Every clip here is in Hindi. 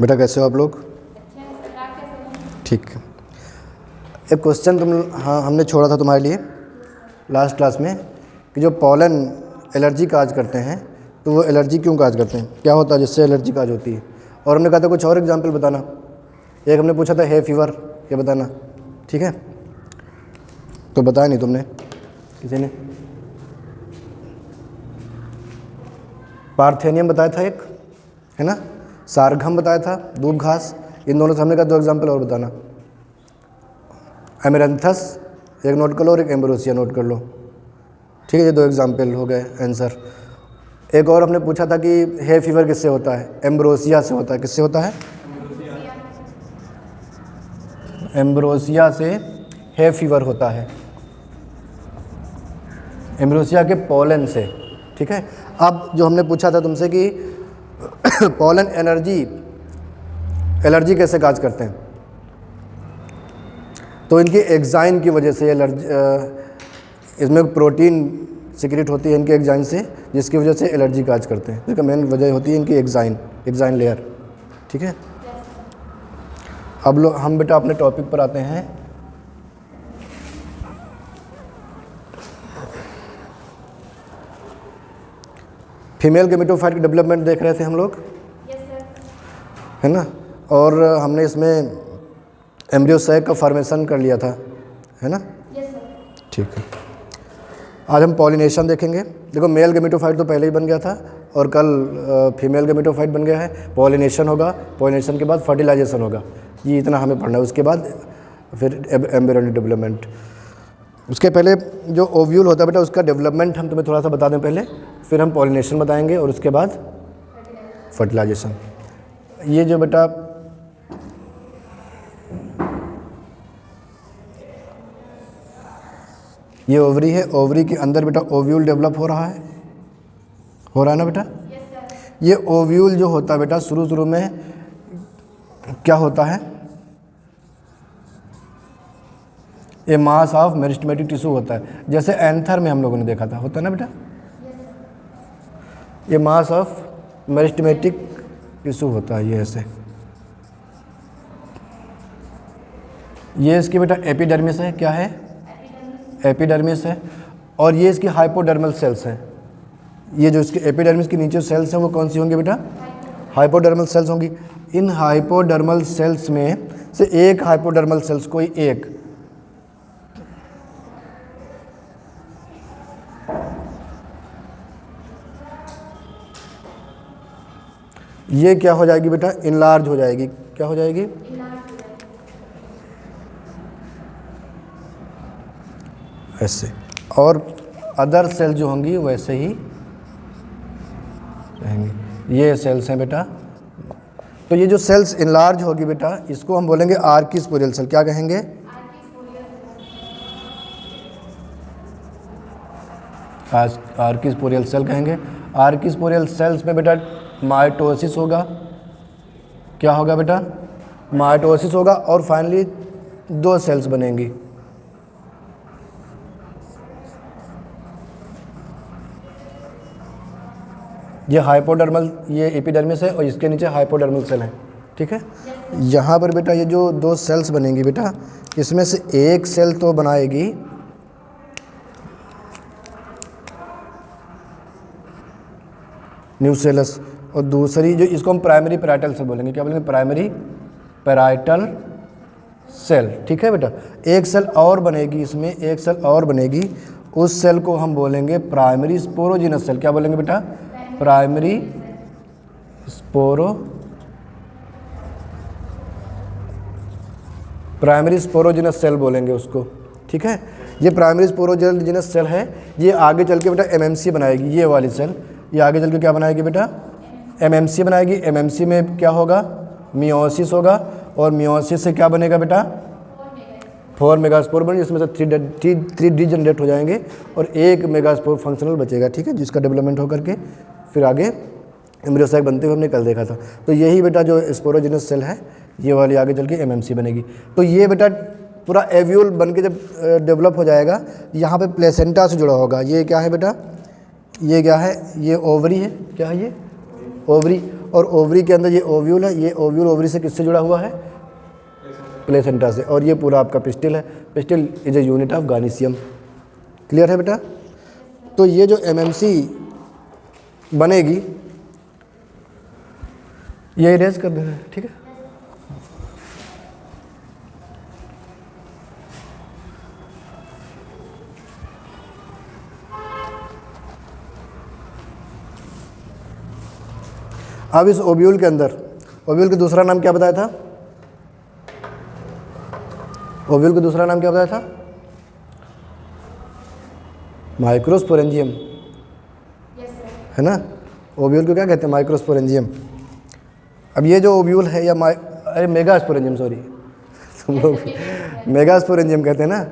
बेटा कैसे हो आप लोग? ठीक है। एक क्वेश्चन हमने छोड़ा था तुम्हारे लिए लास्ट क्लास में कि जो पॉलन एलर्जी काज करते हैं तो वो एलर्जी क्यों काज करते हैं, क्या होता है जिससे एलर्जी काज होती है। और हमने कहा था कुछ और एग्जांपल बताना। एक हमने पूछा था है फीवर, ये बताना। ठीक है, तो बताया नहीं तुमने किसी ने। पार्थेनियम बताया था एक, है ना, सारघम बताया था, दूब घास। इन दोनों से हमने कहा दो एग्जांपल और बताना। एमेरंथस एक नोट कर लो और एक एम्ब्रोसिया नोट कर लो। ठीक है, ये दो एग्जांपल हो गए आंसर। एक और हमने पूछा था कि है फीवर किससे होता है, एम्ब्रोसिया से होता है। किससे होता है? एम्ब्रोसिया से है फीवर होता है, एम्ब्रोसिया के पोलन से। ठीक है, अब जो हमने पूछा था तुमसे कि पोलन एलर्जी कैसे काज करते हैं, तो इनकी एग्जाइन की वजह से एलर्जी, इसमें प्रोटीन सिक्रेट होती है इनके एग्जाइन से, जिसकी वजह से एलर्जी काज करते हैं। इसका मेन वजह होती है इनकी एग्जाइन लेयर। ठीक है, अब हम बेटा अपने टॉपिक पर आते हैं। फीमेल गेमेटोफाइट की डेवलपमेंट देख रहे थे हम लोग, है ना, और हमने इसमें एम्ब्रियो सैक का फॉर्मेशन कर लिया था, है ना। ठीक है, आज हम पॉलिनेशन देखेंगे। देखो मेल गेमेटोफाइट तो पहले ही बन गया था और कल फीमेल गेमेटोफाइट बन गया है। पॉलिनेशन होगा, पॉलिनेशन के बाद फर्टिलाइजेशन होगा, ये इतना हमें पढ़ना है। उसके बाद फिर एम्ब्रियोनिक डेवलपमेंट। उसके पहले जो ओव्यूल होता है बेटा, उसका डेवलपमेंट हम तुम्हें थोड़ा सा बता दें पहले, फिर हम पॉलिनेशन बताएंगे और उसके बाद फर्टिलाइजेशन। ये जो बेटा ये ओवरी है, ओवरी के अंदर बेटा ओव्यूल डेवलप हो रहा है ना बेटा। ये ओव्यूल जो होता है बेटा शुरू में क्या होता है, ये मास ऑफ मेरिस्टेमेटिक टिश्यू होता है, जैसे एंथर में हम लोगों ने देखा था, होता है ना बेटा। ये मास ऑफ मेरिस्टेमेटिक टिश्यू होता है, ये ऐसे। ये इसकी बेटा एपिडर्मिस है, क्या है, एपिडर्मिस है। और ये इसकी हाइपोडर्मल सेल्स हैं। ये जो इसके एपिडर्मिस के नीचे सेल्स हैं वो कौन सी होंगी बेटा, हाइपोडर्मल सेल्स होंगी। इन हाइपोडर्मल सेल्स में से एक हाइपोडर्मल सेल्स, कोई एक, ये क्या हो जाएगी बेटा, इनलार्ज हो जाएगी। क्या हो जाएगी, ऐसे। और अदर सेल जो होंगी वैसे ही रहेंगी। ये सेल्स हैं बेटा। तो ये जो सेल्स इनलार्ज होगी बेटा, इसको हम बोलेंगे आर्किस्पोरियल सेल। क्या कहेंगे, आर्किस्पोरियल सेल कहेंगे। आर्किस्पोरियल सेल्स में बेटा माइटोसिस होगा। क्या होगा बेटा, माइटोसिस होगा। और फाइनली दो सेल्स बनेंगी। ये हाइपोडर्मल, ये एपिडर्मिस है और इसके नीचे हाइपोडर्मल सेल है। ठीक है, यहाँ पर बेटा ये जो दो सेल्स बनेंगी बेटा, इसमें से एक सेल तो बनाएगी न्यूसेलस, और दूसरी जो, इसको हम प्राइमरी पैराइटल सेल बोलेंगे। क्या बोलेंगे, प्राइमरी पैराइटल सेल। ठीक है बेटा, एक सेल और बनेगी, इसमें एक सेल और बनेगी, उस सेल को हम बोलेंगे प्राइमरी स्पोरोजिनस सेल। क्या बोलेंगे बेटा, प्राइमरी स्पोरोजिनस सेल बोलेंगे उसको। ठीक है, ये प्राइमरी स्पोरोजिनस सेल है। ये आगे चल के बेटा एमएमसी बनाएगी, ये वाली सेल। ये आगे चल के क्या बनाएगी बेटा, एमएमसी बनाएगी। एमएमसी में क्या होगा, मियोसिस होगा। और मियोसिस से क्या बनेगा बेटा, 4 मेगास्पोर बने, जिसमें से 3D जनरेट हो जाएंगे और 1 मेगास्पोर फंक्शनल बचेगा। ठीक है, जिसका डेवलपमेंट होकर के फिर आगे एम्ब्रियो सैक बनते हुए हमने कल देखा था। तो यही बेटा जो स्पोरोजिनस सेल है, ये वाली आगे चल के एमएमसी बनेगी। तो ये बेटा पूरा एव्यूल बन के जब डेवलप हो जाएगा, यहाँ पे प्लेसेंटा से जुड़ा होगा। ये क्या है बेटा, ये क्या है, ये ओवरी है। क्या है ये, ओवरी, और ओवरी के अंदर ये ओव्यूल है, ये ओव्यूल ओवरी से किससे जुड़ा हुआ है? प्लेसेंटा से, और ये पूरा आपका पिस्टिल है। Pistil is a unit of gynoecium. Clear है बेटा? तो ये जो एमएमसी बनेगी ये इरेज कर देना है, ठीक है। अब इस ओव्यूल के अंदर, ओव्यूल का दूसरा नाम क्या बताया था? ओव्यूल का दूसरा नाम क्या बताया था? माइक्रोस्पोरेंजियम, है ना। ओव्यूल को क्या कहते हैं? माइक्रोस्पोरेंजियम। अब ये जो ओव्यूल है या अरे मेगास्पोरेंजियम, सॉरी तुम लोग मेगास्पोरेंजियम कहते हैं ना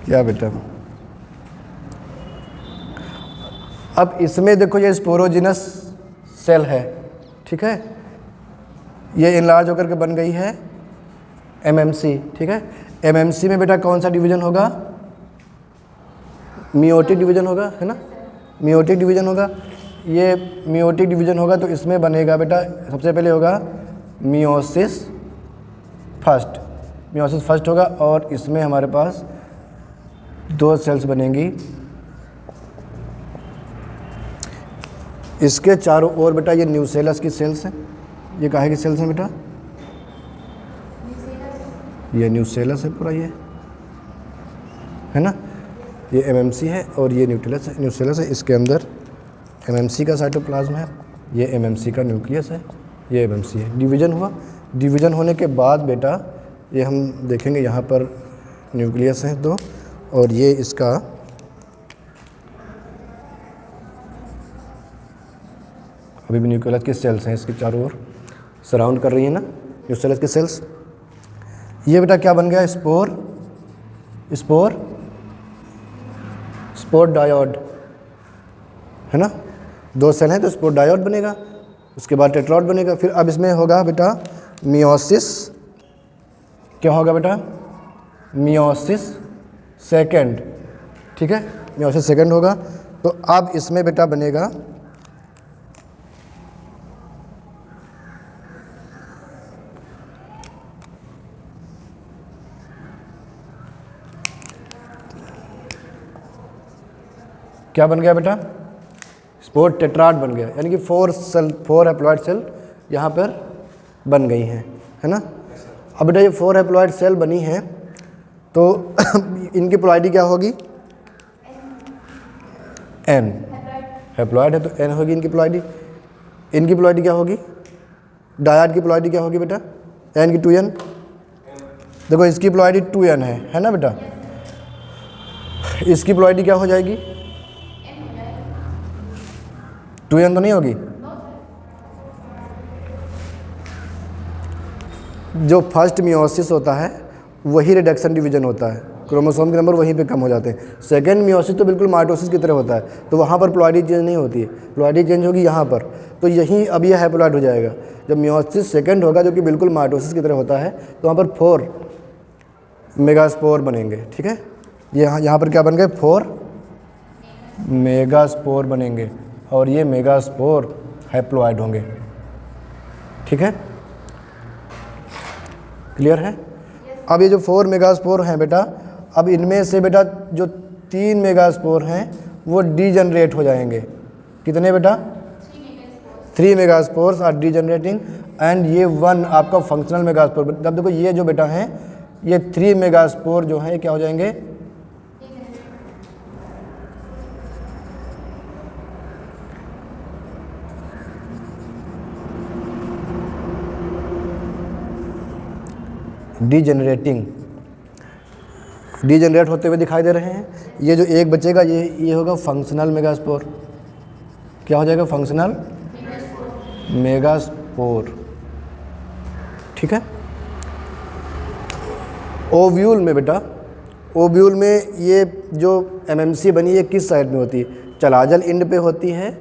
क्या बेटा। अब इसमें देखो ये स्पोरोजिनस सेल है, ठीक है। ये इनलार्ज होकर के बन गई है एमएमसी, ठीक है। एमएमसी में बेटा कौन सा डिवीजन होगा? मियोटिक डिवीजन होगा, है ना। मियोटिक डिवीजन होगा। ये मियोटिक डिवीजन होगा तो इसमें बनेगा बेटा, सबसे पहले होगा मियोसिस फर्स्ट, मियोसिस फर्स्ट होगा, और इसमें हमारे पास 2 सेल्स बनेंगी। इसके चारों ओर बेटा ये न्यूसेलस की सेल्स हैं। ये काहे की सेल्स हैं बेटा? ये न्यूसेलस है पूरा, ये है ना। ये एमएमसी है और ये न्यूसेलस है। इसके अंदर एमएमसी का साइटोप्लाज्म है, ये एमएमसी का न्यूक्लियस है, ये एमएमसी है। डिवीज़न हुआ, डिवीज़न होने के बाद बेटा ये हम देखेंगे यहाँ पर न्यूक्लियस है 2, और ये इसका अभी भी न्यूक्लियस की सेल्स हैं, इसके चारों ओर सराउंड कर रही है ना न्यूक्लियस की सेल्स। ये बेटा क्या बन गया? स्पोर, स्पोर स्पोर डायोड, है ना। 2 सेल हैं तो स्पोर डायोड बनेगा, उसके बाद टेट्राइड बनेगा। फिर अब इसमें होगा बेटा मियोसिस, क्या होगा बेटा? मियोसिस सेकेंड, ठीक है। मियोसिस सेकेंड होगा तो अब इसमें बेटा बनेगा क्या बन गया बेटा? स्पोर टेट्राड बन गया, यानी कि 4 हैप्लॉइड सेल यहाँ पर बन गई हैं, है ना। अब बेटा ये 4 हैप्लॉइड सेल बनी हैं तो इनकी प्लॉइडी क्या होगी? N, हैप्लॉइड है तो N होगी इनकी प्लॉइडी। इनकी प्लॉइडी क्या होगी? डायड की प्लॉइडी क्या होगी बेटा? N की 2N। देखो इसकी प्लॉइडी 2N है ना बेटा। इसकी प्लॉइडी क्या हो जाएगी? 2N तो नहीं होगी। जो फर्स्ट मियोसिस होता है वही रिडक्शन डिवीजन होता है, क्रोमोसोम के नंबर वहीं पे कम हो जाते हैं। सेकेंड मियोसिस तो बिल्कुल माइटोसिस की तरह होता है, तो वहाँ पर प्लॉइडी चेंज नहीं होती है, प्लॉइडी चेंज होगी यहाँ पर। तो यहीं अब ये हैप्लॉइड हो जाएगा। जब मियोसिस सेकेंड होगा जो कि बिल्कुल माइटोसिस की तरह होता है, तो वहाँ पर 4 मेगास्पोर बनेंगे, ठीक है। यहाँ पर क्या बन गए? 4 मेगास्पोर बनेंगे, और ये मेगास्पोर हैप्लॉइड होंगे, ठीक है। क्लियर है? अब ये जो 4 मेगास्पोर हैं बेटा, अब इनमें से बेटा जो 3 मेगास्पोर हैं वो डीजनरेट हो जाएंगे। कितने बेटा? 3 मेगास्पोर्स आर डीजनरेटिंग, एंड ये 1 आपका फंक्शनल मेगास्पोर। तब देखो ये जो बेटा हैं ये 3 मेगास्पोर जो हैं क्या हो जाएंगे? डीजनरेट होते हुए दिखाई दे रहे हैं। ये जो एक बचेगा ये होगा फंक्शनल मेगास्पोर। क्या हो जाएगा? फंक्शनल मेगास्पोर, ठीक है। ओव्यूल में बेटा, ओव्यूल में ये जो एमएमसी बनी है किस साइड में होती है? चलाजल इंड पे होती है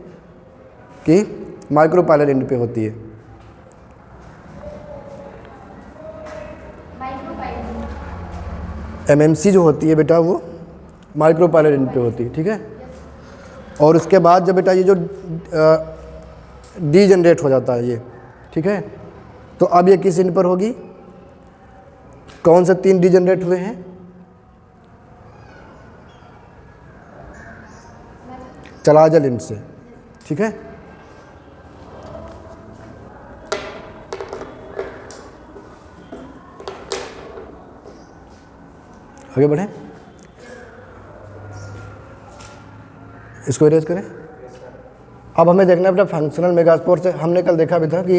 कि माइक्रोपाइलर इंड पे होती है? एमएमसी जो होती है बेटा वो माइक्रोपाइलर इंड पे होती है, ठीक है। और उसके बाद जब बेटा ये जो डीजनरेट हो जाता है ये, ठीक है, तो अब ये किस इन पर होगी? कौन से 3 डीजनरेट हुए हैं? चलाजल इंट से, ठीक है। आगे बढ़ें, इसको इरेज करें। अब हमें देखना है बेटा फंक्शनल मेगास्पोर से हमने कल देखा भी था कि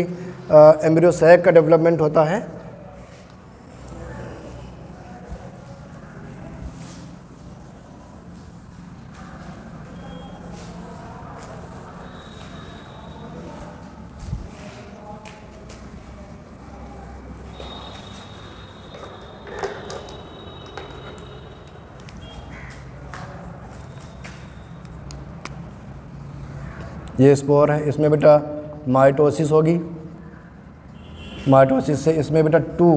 एम्ब्रियो सैक का डेवलपमेंट होता है ये स्पोर है, इसमें बेटा माइटोसिस होगी, माइटोसिस से इसमें बेटा 2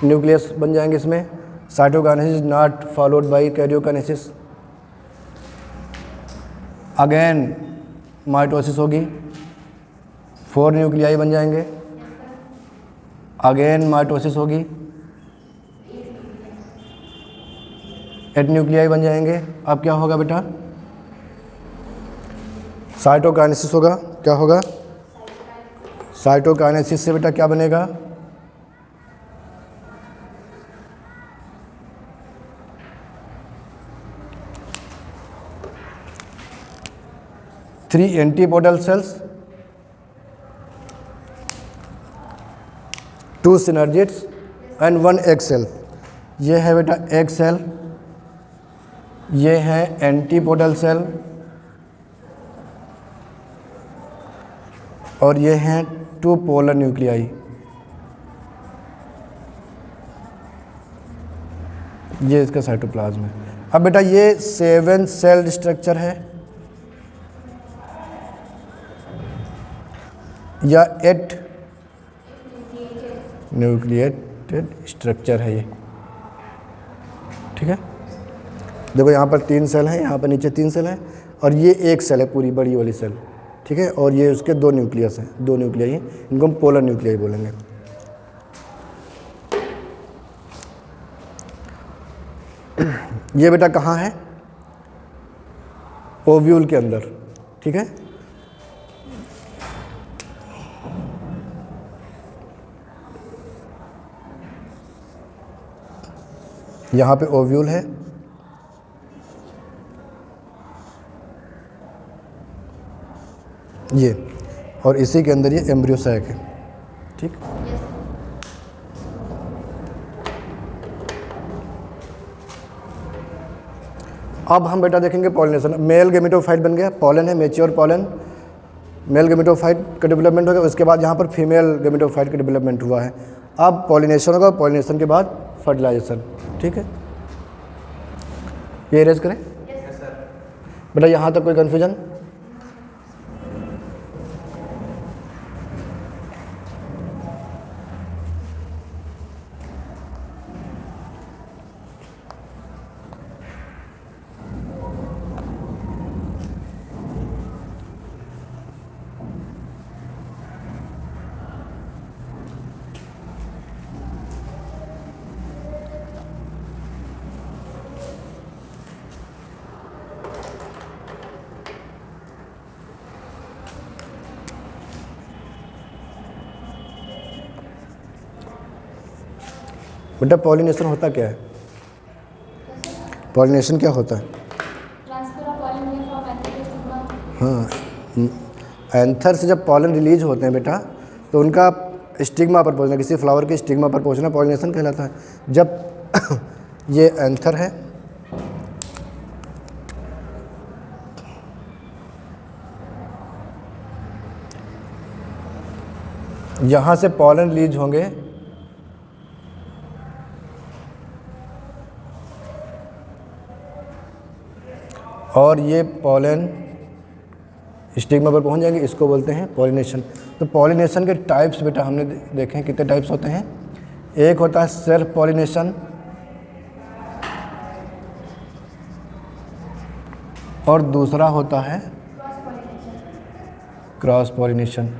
न्यूक्लियस बन जाएंगे, इसमें cytokinesis not followed by karyokinesis, again mitosis होगी, 4 न्यूक्लियाई बन जाएंगे, अगेन माइटोसिस होगी, 8 न्यूक्लियाई बन जाएंगे। अब क्या होगा बेटा? साइटोकाइनेसिस होगा। क्या होगा? साइटोकाइनेसिस से बेटा क्या बनेगा? Three antipodal cells, 2 synergids and 1 egg cell. ये है बेटा एग सेल, ये है एंटीपोडल सेल और ये हैं 2 पोलर न्यूक्लियाई। ये इसका साइटोप्लाज्म है। अब बेटा ये 7 सेल स्ट्रक्चर है या 8 न्यूक्लिएटेड स्ट्रक्चर है ये, ठीक है। देखो यहाँ पर 3 सेल हैं, यहाँ पर नीचे 3 सेल हैं और ये एक सेल है पूरी बड़ी वाली सेल, ठीक है। और ये उसके 2 न्यूक्लियस हैं, 2 न्यूक्लियाई हैं, इनको हम पोलर न्यूक्लियाई बोलेंगे। ये बेटा कहाँ है? ओव्यूल के अंदर, ठीक है। यहाँ पे ओव्यूल है, ये, और इसी के अंदर ये एम्ब्रियो सैक है, ठीक। अब हम बेटा देखेंगे पॉलिनेशन। मेल गेमेटोफाइट बन गया, पॉलन है, मैच्योर पॉलन, मेल गेमेटोफाइट का डेवलपमेंट हो गया। उसके बाद यहाँ पर फीमेल गेमेटोफाइट का डेवलपमेंट हुआ है। अब पॉलिनेशन होगा, पॉलिनेशन के बाद फर्टिलाइजेशन, ठीक है। ये इरेज करें। बेटा यहाँ तक कोई कन्फ्यूजन? बेटा पॉलिनेशन होता क्या है? पॉलिनेशन क्या होता है? हाँ, एंथर से जब पॉलन रिलीज होते हैं बेटा तो उनका स्टिग्मा पर पहुंचना, किसी फ्लावर के स्टिग्मा पर पहुंचना पॉलिनेशन कहलाता है। जब ये एंथर है, यहाँ से पॉलन रिलीज होंगे और ये पॉलन स्टिग्मा पर पहुंच जाएंगे, इसको बोलते हैं पॉलिनेशन। तो पॉलिनेशन के टाइप्स बेटा हमने देखे हैं, कितने टाइप्स होते हैं। एक होता है सेल्फ पॉलिनेशन, और दूसरा होता है क्रॉस पॉलिनेशन।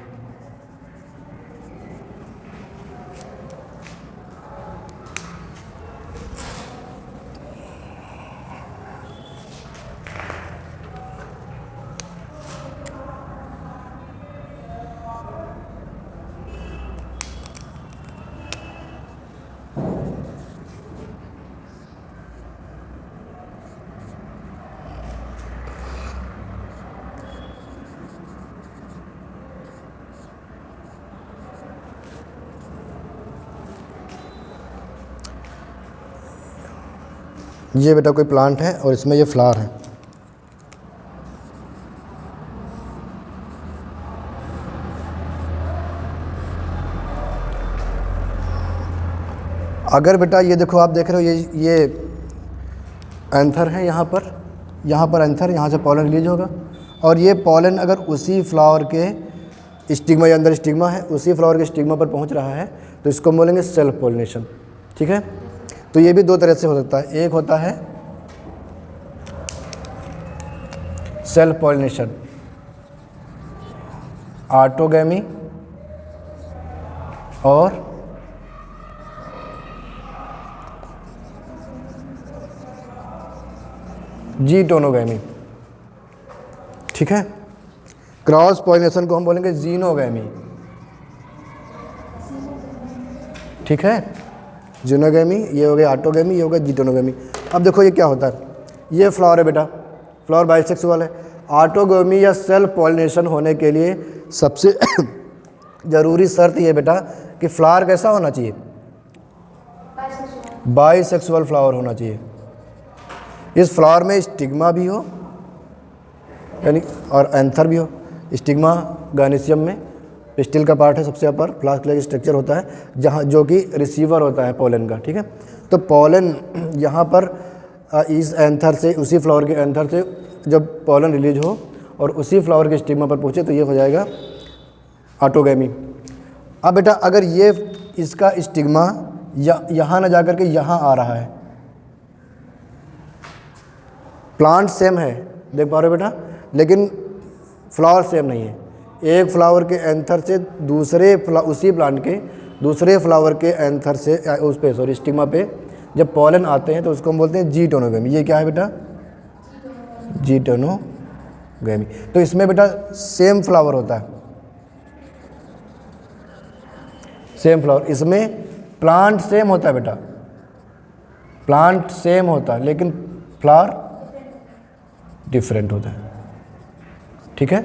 ये बेटा कोई प्लांट है और इसमें ये फ्लावर है। अगर बेटा ये देखो, आप देख रहे हो ये एंथर है, यहाँ पर एंथर, यहाँ से पॉलन रिलीज होगा और ये पॉलन अगर उसी फ्लावर के स्टिग्मा, या अंदर स्टिग्मा है, उसी फ्लावर के स्टिग्मा पर पहुँच रहा है तो इसको हम बोलेंगे सेल्फ पॉलिनेशन। ठीक है, तो ये भी दो तरह से हो सकता है। एक होता है सेल्फ पॉलिनेशन, ऑटोगैमी, और जीटोनोगैमी। ठीक है, क्रॉस पॉलिनेशन को हम बोलेंगे जीनोगैमी। ठीक है, जीनोगैमी, ये हो गया ऑटोगैमी, ये हो गया जीटोनोगैमी। अब देखो ये क्या होता है, ये फ्लावर है बेटा, फ्लावर बाइसेक्सुअल है। ऑटोगैमी या सेल्फ पॉलिनेशन होने के लिए सबसे ज़रूरी शर्त ये बेटा कि फ्लावर कैसा होना चाहिए, बाइसेक्सुअल फ्लावर होना चाहिए। इस फ्लावर में स्टिग्मा भी हो, यानी और एंथर भी हो। स्टिग्मा गायनेशियम में पिस्टिल का पार्ट है, सबसे ऊपर फ्लास्क लाइक स्ट्रक्चर होता है, जहाँ जो कि रिसीवर होता है पोलन का। ठीक है, तो पोलन यहाँ पर इस एंथर से, उसी फ्लावर के एंथर से जब पोलन रिलीज हो और उसी फ्लावर के स्टिग्मा पर पहुँचे तो ये हो जाएगा ऑटोगैमी। अब बेटा अगर ये इसका स्टिग्मा यहाँ ना जाकर के यहाँ आ रहा है, प्लांट सेम है, देख पा रहे हो बेटा, लेकिन फ्लावर सेम नहीं है। एक फ्लावर के एंथर से उसी प्लांट के दूसरे फ्लावर के एंथर से उस पे स्टिग्मा पे जब पॉलन आते हैं तो उसको हम बोलते हैं जीटोनोगैमी। ये क्या है बेटा, जीटोनोगैमी। तो इसमें बेटा सेम फ्लावर होता है, सेम फ्लावर, इसमें प्लांट सेम होता है बेटा, प्लांट सेम होता है लेकिन फ्लावर डिफरेंट होता है। ठीक है,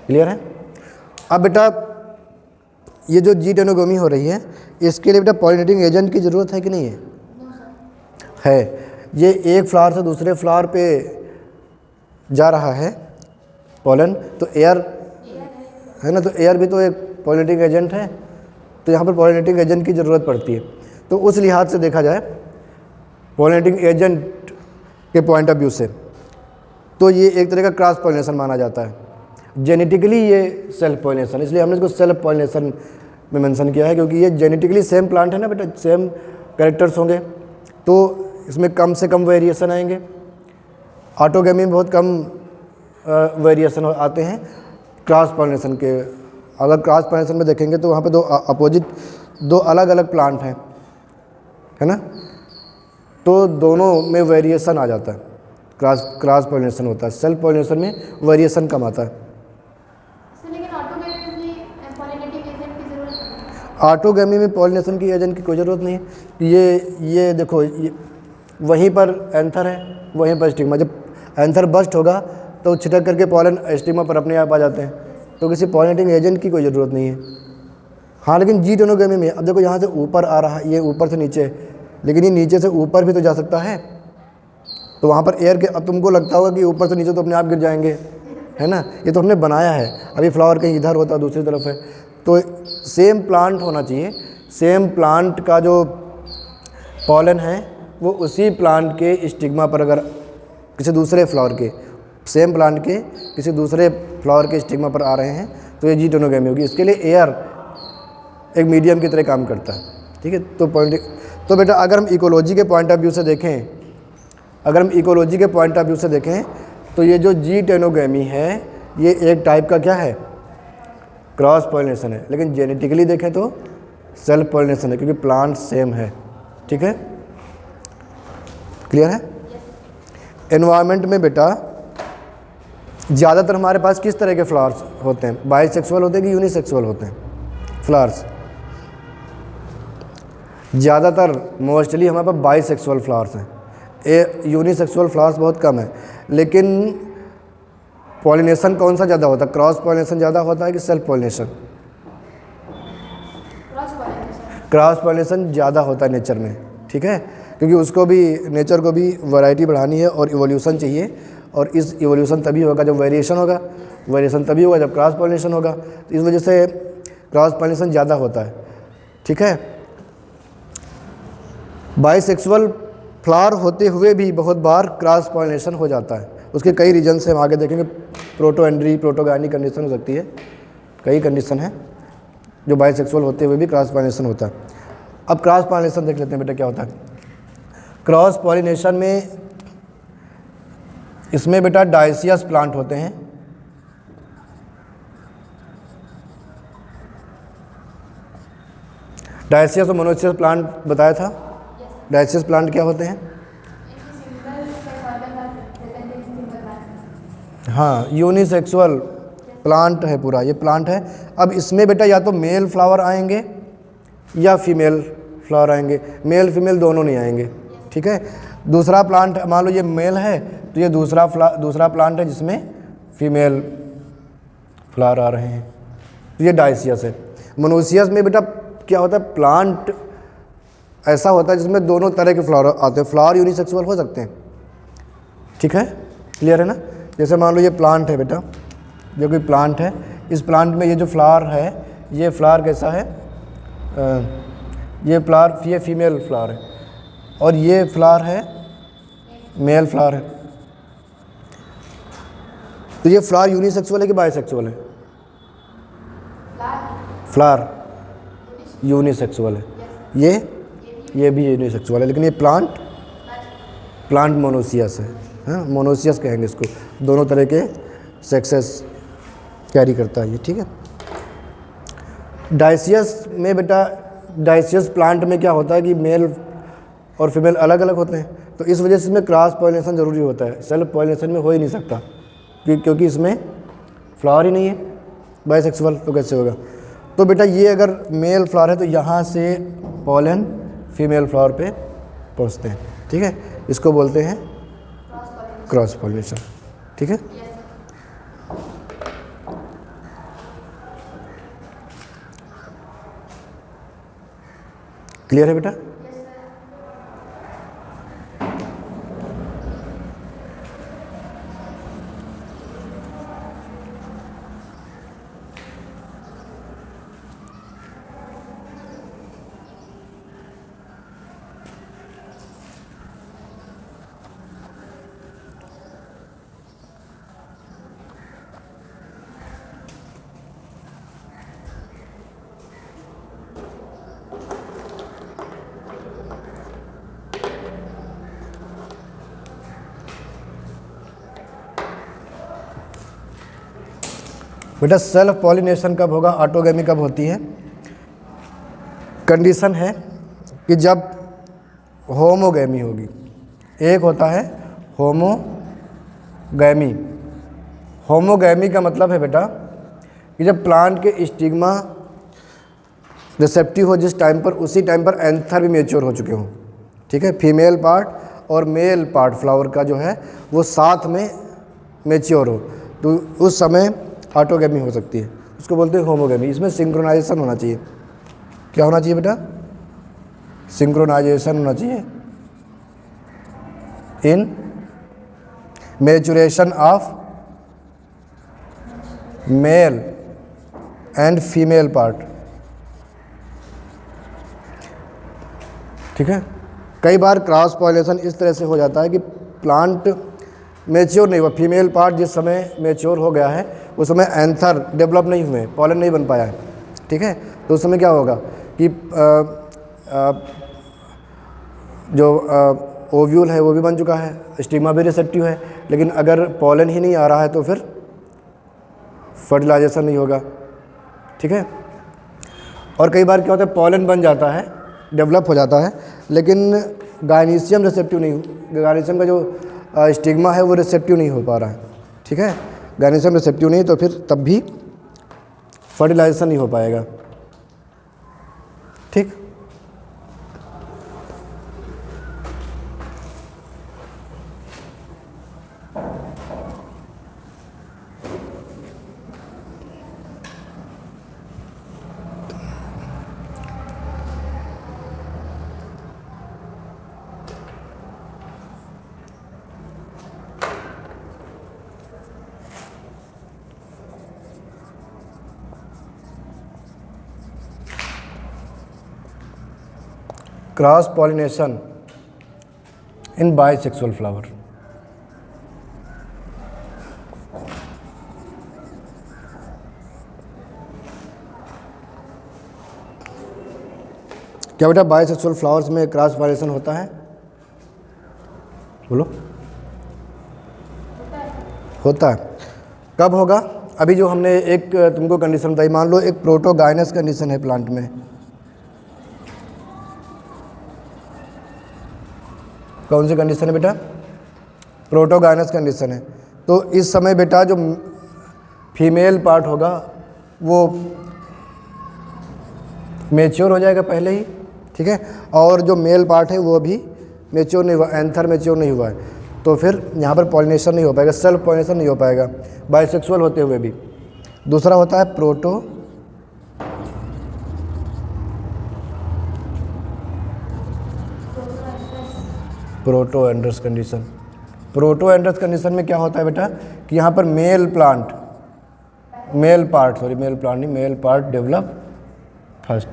क्लियर है। अब बेटा ये जो जीटोनोगैमी हो रही है, इसके लिए बेटा पॉलिनेटिंग एजेंट की ज़रूरत है कि नहीं है? है। ये एक फ्लावर से दूसरे फ्लावर पे जा रहा है पॉलन, तो एयर है ना, तो एयर भी तो एक पॉलिनेटिंग एजेंट है, तो यहाँ पर पॉलिनेटिंग एजेंट की ज़रूरत पड़ती है। तो उस लिहाज से देखा जाए पॉलिनेटिंग एजेंट के पॉइंट ऑफ व्यू से तो ये एक तरह का क्रॉस पॉलिनेशन माना जाता है। जेनेटिकली ये सेल्फ पॉलिनेशन, इसलिए हमने इसको सेल्फ पॉलिनेशन में मेंशन किया है, क्योंकि ये जेनेटिकली सेम प्लांट है ना बेटा, सेम कैरेक्टर्स होंगे तो इसमें कम से कम वेरिएशन आएंगे। ऑटोगैमी में बहुत कम वेरिएशन आते हैं। क्रॉस पॉलिनेशन के, अगर क्रॉस पॉलिनेशन में देखेंगे तो वहाँ पे दो अलग अलग प्लांट हैं, है ना, तो दोनों में वेरिएशन आ जाता है। क्रॉस पॉलिनेशन होता है, सेल्फ पॉलिनेशन में वेरिएशन कम आता है। ऑटोगैमी में पॉलिनेशन की एजेंट की कोई ज़रूरत नहीं है। ये देखो, ये वहीं पर एंथर है, वहीं पर स्टिग्मा। जब एंथर बस्ट होगा तो छिटक करके पॉलन स्टिग्मा पर अपने आप आ जाते हैं, तो किसी पॉलिनेटिंग एजेंट की कोई ज़रूरत नहीं है। हाँ, लेकिन जीटोनोगैमी में अब देखो यहाँ से ऊपर आ रहा है, ये ऊपर से नीचे, लेकिन ये नीचे से ऊपर भी तो जा सकता है, तो वहाँ पर एयर के, अब तुमको लगता होगा कि ऊपर से नीचे तो अपने आप गिर जाएंगे, है ना, ये तो हमने बनाया है। अभी फ्लावर कहीं इधर होता, दूसरी तरफ है, तो सेम प्लांट होना चाहिए। सेम प्लांट का जो पॉलन है वो उसी प्लांट के स्टिग्मा पर, अगर किसी दूसरे फ्लावर के, सेम प्लांट के किसी दूसरे फ्लावर के स्टिग्मा पर आ रहे हैं तो ये जीटोनोगैमी होगी। इसके लिए एयर एक मीडियम की तरह काम करता है। ठीक है, तो बेटा अगर हम इकोलॉजी के पॉइंट ऑफ व्यू से देखें, तो ये जो जीटेनोगेमी है ये एक टाइप का क्या है, क्रॉस पॉलिनेशन है, लेकिन जेनेटिकली देखें तो सेल्फ पॉलिनेशन है, क्योंकि प्लांट सेम है। ठीक है, क्लियर है। एनवायरनमेंट में बेटा ज़्यादातर हमारे पास किस तरह के फ्लावर्स होते हैं, बाइसेक्सुअल होते हैं कि यूनिसेक्सुअल होते हैं फ्लावर्स? ज़्यादातर मोस्टली हमारे पास बाइसेक्सुअल फ्लावर्स हैं, यूनिसेक्सुअल फ्लावर्स बहुत कम है। लेकिन पॉलिनेशन कौन सा ज़्यादा होता है, क्रॉस पॉलिनेशन ज़्यादा होता है कि सेल्फ पॉलिनेशन? क्रॉस पॉलिनेशन ज़्यादा होता है नेचर में। ठीक है, क्योंकि उसको भी, नेचर को भी वैरायटी बढ़ानी है और इवोल्यूशन चाहिए, और इस इवोल्यूशन तभी होगा जब वेरिएशन होगा, वेरिएशन तभी होगा जब क्रॉस पॉलिनेशन होगा। तो इस वजह से क्रॉस पॉलिनेशन ज़्यादा होता है। ठीक है, बाइसेक्सुअल फ्लावर होते हुए भी बहुत बार क्रॉस पॉलिनेशन हो जाता है। उसके कई रीजन से हम आगे देखेंगे, प्रोटोएंड्री, प्रोटोगायनी कंडीशन हो सकती है, कई कंडीशन है जो बाइसेक्सुअल होते हुए भी क्रॉस पॉलिनेशन होता है। अब क्रॉस पॉलिनेशन देख लेते हैं बेटा क्या होता है। क्रॉस पॉलिनेशन में इसमें बेटा डायसियस प्लांट होते हैं, डायसियस और मोनोसियस प्लांट बताया था। डायसियस प्लांट क्या होते हैं? हाँ, यूनिसेक्सुअल प्लांट है पूरा, ये प्लांट है। अब इसमें बेटा या तो मेल फ्लावर आएंगे या फीमेल फ्लावर आएंगे, मेल फीमेल दोनों नहीं आएंगे। ठीक है, दूसरा प्लांट मान लो ये मेल है तो ये दूसरा प्लांट है जिसमें फीमेल फ्लावर आ रहे हैं, तो ये डायसियस है। मोनोसियस में बेटा क्या होता है, प्लांट ऐसा होता है जिसमें दोनों तरह के फ्लावर आते हैं, फ्लावर यूनिसेक्सुअल हो सकते हैं। ठीक है, क्लियर है ना। जैसे मान लो ये प्लांट है बेटा, जो कोई प्लांट है, इस प्लांट में ये जो फ्लावर है, ये फ्लावर कैसा है, ये फ्लावर, ये फीमेल फ्लावर है, और ये फ्लावर है मेल फ्लावर है। तो ये फ्लावर यूनिसेक्सुअल है कि बाइसेक्सुअल है? फ्लावर यूनिसेक्सुअल है, ये भी यूनिसेक्सुअल है, लेकिन ये प्लांट मोनोसियस है। हाँ, मोनोसियस कहेंगे इसको, दोनों तरह के सेक्सेस कैरी करता है ये। ठीक है, डायसियस में बेटा, डायसियस प्लांट में क्या होता है कि मेल और फीमेल अलग अलग होते हैं, तो इस वजह से इसमें क्रॉस पॉलिनेशन ज़रूरी होता है, सेल्फ पॉलिनेशन में हो ही नहीं सकता, क्योंकि इसमें फ्लावर ही नहीं है बाइसेक्सुअल, तो कैसे होगा। तो बेटा ये अगर मेल फ्लावर है तो यहाँ से पॉलन फीमेल फ्लावर पे पहुँचते हैं। ठीक है, इसको बोलते हैं क्रॉस पॉलिनेशन। ठीक है, क्लियर है बेटा। बेटा सेल्फ पॉलिनेशन कब होगा, ऑटोगेमी कब होती है? कंडीशन है कि जब होमोगेमी होगी। एक होता है होमोगेमी। होमोगेमी का मतलब है बेटा कि जब प्लांट के स्टिग्मा रिसेप्टिव हो जिस टाइम पर, उसी टाइम पर एंथर भी मेच्योर हो चुके हों। ठीक है, फीमेल पार्ट और मेल पार्ट फ्लावर का जो है वो साथ में मेच्योर हो, तो उस समय ऑटोगेमी हो सकती है, उसको बोलते हैं होमोगेमी। इसमें सिंक्रोनाइजेशन होना चाहिए। क्या होना चाहिए बेटा? सिंक्रोनाइजेशन होना चाहिए in maturation of male and female part. ठीक है, कई बार क्रॉस पॉलिनेशन इस तरह से हो जाता है कि प्लांट मैच्योर नहीं हुआ, फीमेल पार्ट जिस समय मैच्योर हो गया है उस समय एंथर डेवलप नहीं हुए, पॉलन नहीं बन पाया है। ठीक है, तो उस समय क्या होगा कि जो ओव्यूल है वो भी बन चुका है, स्टिग्मा भी रिसेप्टिव है, लेकिन अगर पॉलन ही नहीं आ रहा है तो फिर फर्टिलाइजेशन नहीं होगा। ठीक है। और कई बार क्या होता है, पॉलन बन जाता है, डेवलप हो जाता है, लेकिन गायनीशियम रिसेप्टिव नहीं, गायनीशियम का जो स्टिग्मा है वो रिसेप्टिव नहीं हो पा रहा है। ठीक है, गायनीशियम रिसेप्टिव नहीं तो फिर तब भी फर्टिलाइजेशन नहीं हो पाएगा। ठीक। Cross pollination in bisexual flower. क्या बेटा बाइसेक्सुअल फ्लावर्स में क्रॉस पॉलिनेशन होता है? बोलो। होता है। कब होगा? अभी जो हमने एक तुमको कंडीशन बताई, मान लो एक प्रोटोगाइनस कंडीशन है प्लांट में, कौन सी कंडीशन है बेटा? प्रोटोगाइनस कंडीशन है। तो इस समय बेटा जो फीमेल पार्ट होगा वो मैच्योर हो जाएगा पहले ही। ठीक है, और जो मेल पार्ट है वो अभी मैच्योर नहीं हुआ, एंथर मैच्योर नहीं हुआ है, तो फिर यहाँ पर पॉलिनेशन नहीं हो पाएगा, सेल्फ पॉलिनेशन नहीं हो पाएगा बाइसेक्सुअल होते हुए भी। दूसरा होता है प्रोटो एंड्रस कंडीशन। प्रोटो एंड्रस कंडीशन में क्या होता है बेटा कि यहाँ पर मेल पार्ट डेवलप फर्स्ट।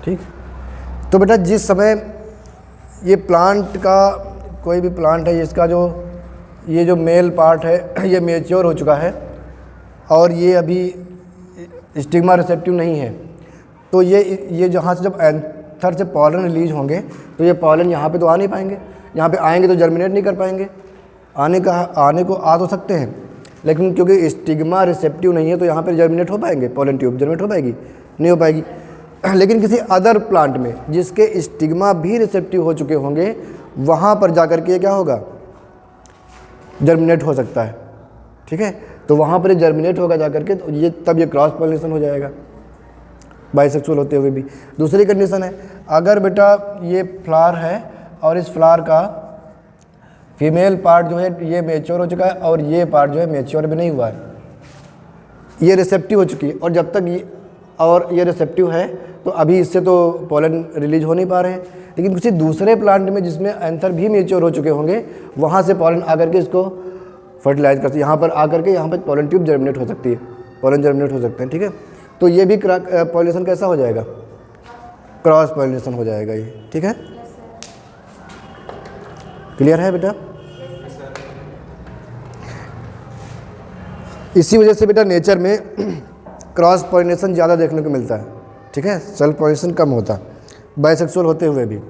ठीक। तो बेटा जिस समय ये प्लांट का, कोई भी प्लांट है जिसका ये जो मेल पार्ट है ये मैच्योर हो चुका है और ये अभी स्टिग्मा रिसेप्टिव नहीं है, तो ये जहाँ से जब एंथर से पॉलन रिलीज होंगे तो ये पॉलन यहाँ पे तो आ नहीं पाएंगे, यहाँ पे आएंगे तो जर्मिनेट नहीं कर पाएंगे। आने को आ तो सकते हैं, लेकिन क्योंकि स्टिग्मा रिसेप्टिव नहीं है तो यहाँ पे जर्मिनेट हो पाएंगे, पॉलन ट्यूब जर्मिनेट हो पाएगी? नहीं हो पाएगी। लेकिन किसी अदर प्लांट में जिसके स्टिग्मा भी रिसेप्टिव हो चुके होंगे वहाँ पर जाकर के क्या होगा, जर्मिनेट हो सकता है। ठीक है, तो वहाँ पर जर्मिनेट होगा जाकर के, तो ये तब ये क्रॉस पॉलिनेशन हो जाएगा बाइसेक्सुअल होते हुए भी। दूसरी कंडीशन है, अगर बेटा ये फ्लावर है और इस फ्लावर का फीमेल पार्ट जो है ये मैच्योर हो चुका है और ये पार्ट जो है मैच्योर भी नहीं हुआ है, ये रिसेप्टिव हो चुकी है, और जब तक ये रिसेप्टिव है तो अभी इससे तो पॉलन रिलीज हो नहीं पा रहे हैं, लेकिन किसी दूसरे प्लांट में जिसमें एंथर भी मैच्योर हो चुके होंगे वहाँ से पॉलन आकर के इसको फर्टिलाइज करती है, यहाँ पर आकर के यहाँ पर पॉलन ट्यूब जर्मिनेट हो सकती है, पॉलन जर्मिनेट हो सकते हैं। ठीक है, तो ये भी पॉलिनेशन कैसा हो जाएगा? क्रॉस पॉलिनेशन हो जाएगा ये। ठीक है, क्लियर है बेटा? इसी वजह से बेटा नेचर में क्रॉस पॉलिनेशन ज़्यादा देखने को मिलता है। ठीक है, सेल्फ पॉलिनेशन कम होता है बाइसेक्सुअल होते हुए भी।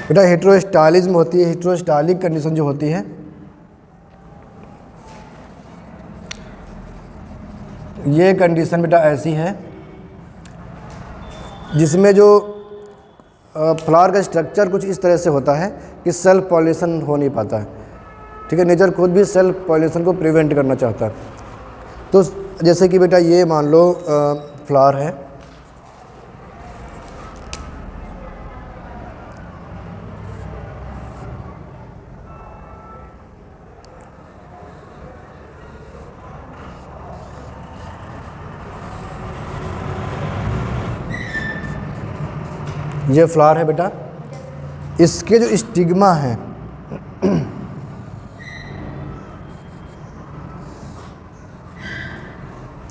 बेटा हेटेरोस्टाइलिज्म होती है, हेटेरोस्टाइलिक कंडीशन जो होती है ये कंडीशन बेटा ऐसी है जिसमें जो फ्लावर का स्ट्रक्चर कुछ इस तरह से होता है कि सेल्फ पॉलिनेशन हो नहीं पाता है। ठीक है, नेचर खुद भी सेल्फ पॉलिनेशन को प्रिवेंट करना चाहता है। तो जैसे कि बेटा ये मान लो फ्लावर है, ये फ्लावर है बेटा, इसके जो स्टिग्मा हैं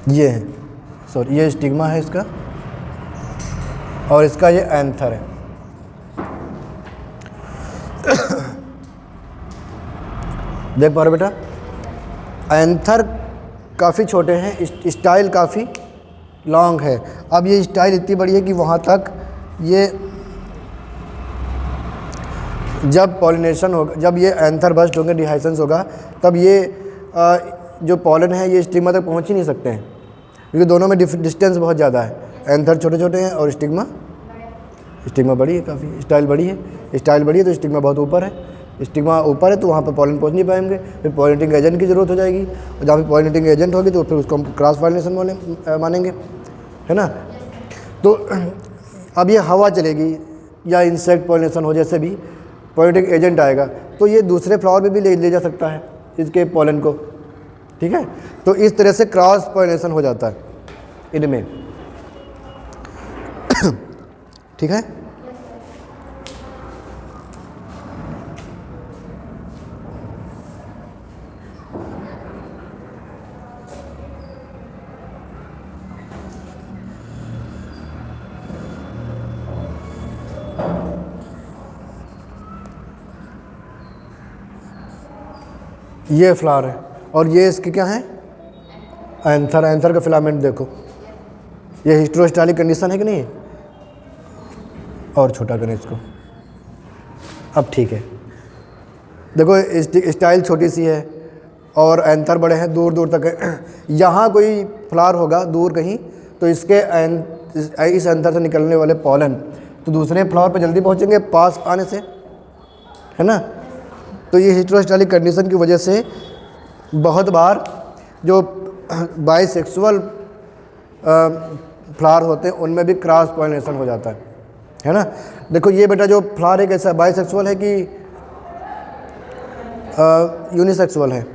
ये है, सॉरी ये स्टिग्मा है इसका, और इसका ये एंथर है। देख पा रहे बेटा, एंथर काफ़ी छोटे हैं, स्टाइल काफ़ी लॉन्ग है। अब ये स्टाइल इतनी बड़ी है कि वहाँ तक ये जब पॉलिनेशन होगा, जब ये एंथर बस्ट होंगे, डिहाइसेंस होगा, तब ये जो पॉलन है ये स्टिग्मा तक पहुँच ही नहीं सकते हैं, क्योंकि दोनों में डिस्टेंस बहुत ज़्यादा है। एंथर छोटे छोटे हैं और स्टिग्मा बड़ी है, काफ़ी स्टाइल बड़ी है। स्टाइल बड़ी है तो स्टिग्मा बहुत ऊपर है, स्टिग्मा ऊपर है तो वहाँ पर पॉलन पहुँच नहीं पाएंगे, फिर पॉलिनेटिंग एजेंट की ज़रूरत हो जाएगी, और जहाँ पे पॉलिनेटिंग एजेंट होगी तो फिर उसको हम क्रॉस पॉलिनेशन मानेंगे, है ना। तो अब ये हवा चलेगी या इंसेक्ट पॉलिनेशन हो, जैसे भी पॉलिनेटिंग एजेंट आएगा तो ये दूसरे फ्लावर में भी ले जा सकता है इसके पॉलन को, ठीक है। तो इस तरह से क्रॉस पॉलिनेशन हो जाता है इनमें, ठीक है। ये फ्लावर है और ये इसके क्या है, एंथर। एंथर का फिलामेंट देखो, ये हिस्टेरोस्टाइलिक कंडीशन है कि नहीं, और छोटा करें इसको, अब ठीक है। देखो स्टाइल छोटी सी है और एंथर बड़े हैं, दूर दूर तक है। यहाँ कोई फ्लावर होगा दूर कहीं तो इसके इस एंथर से निकलने वाले पॉलन तो दूसरे फ्लावर पर जल्दी पहुँचेंगे पास आने से, है ना। तो ये हिस्टेरोस्टाइलिक कंडीशन की वजह से बहुत बार जो बाइसेक्सुअल फ्लावर होते हैं उनमें भी क्रॉस पॉलिनेशन हो जाता है ना। देखो ये बेटा जो फ्लावर है कैसा, बाइसेक्सुअल है कि यूनिसेक्सुअल है?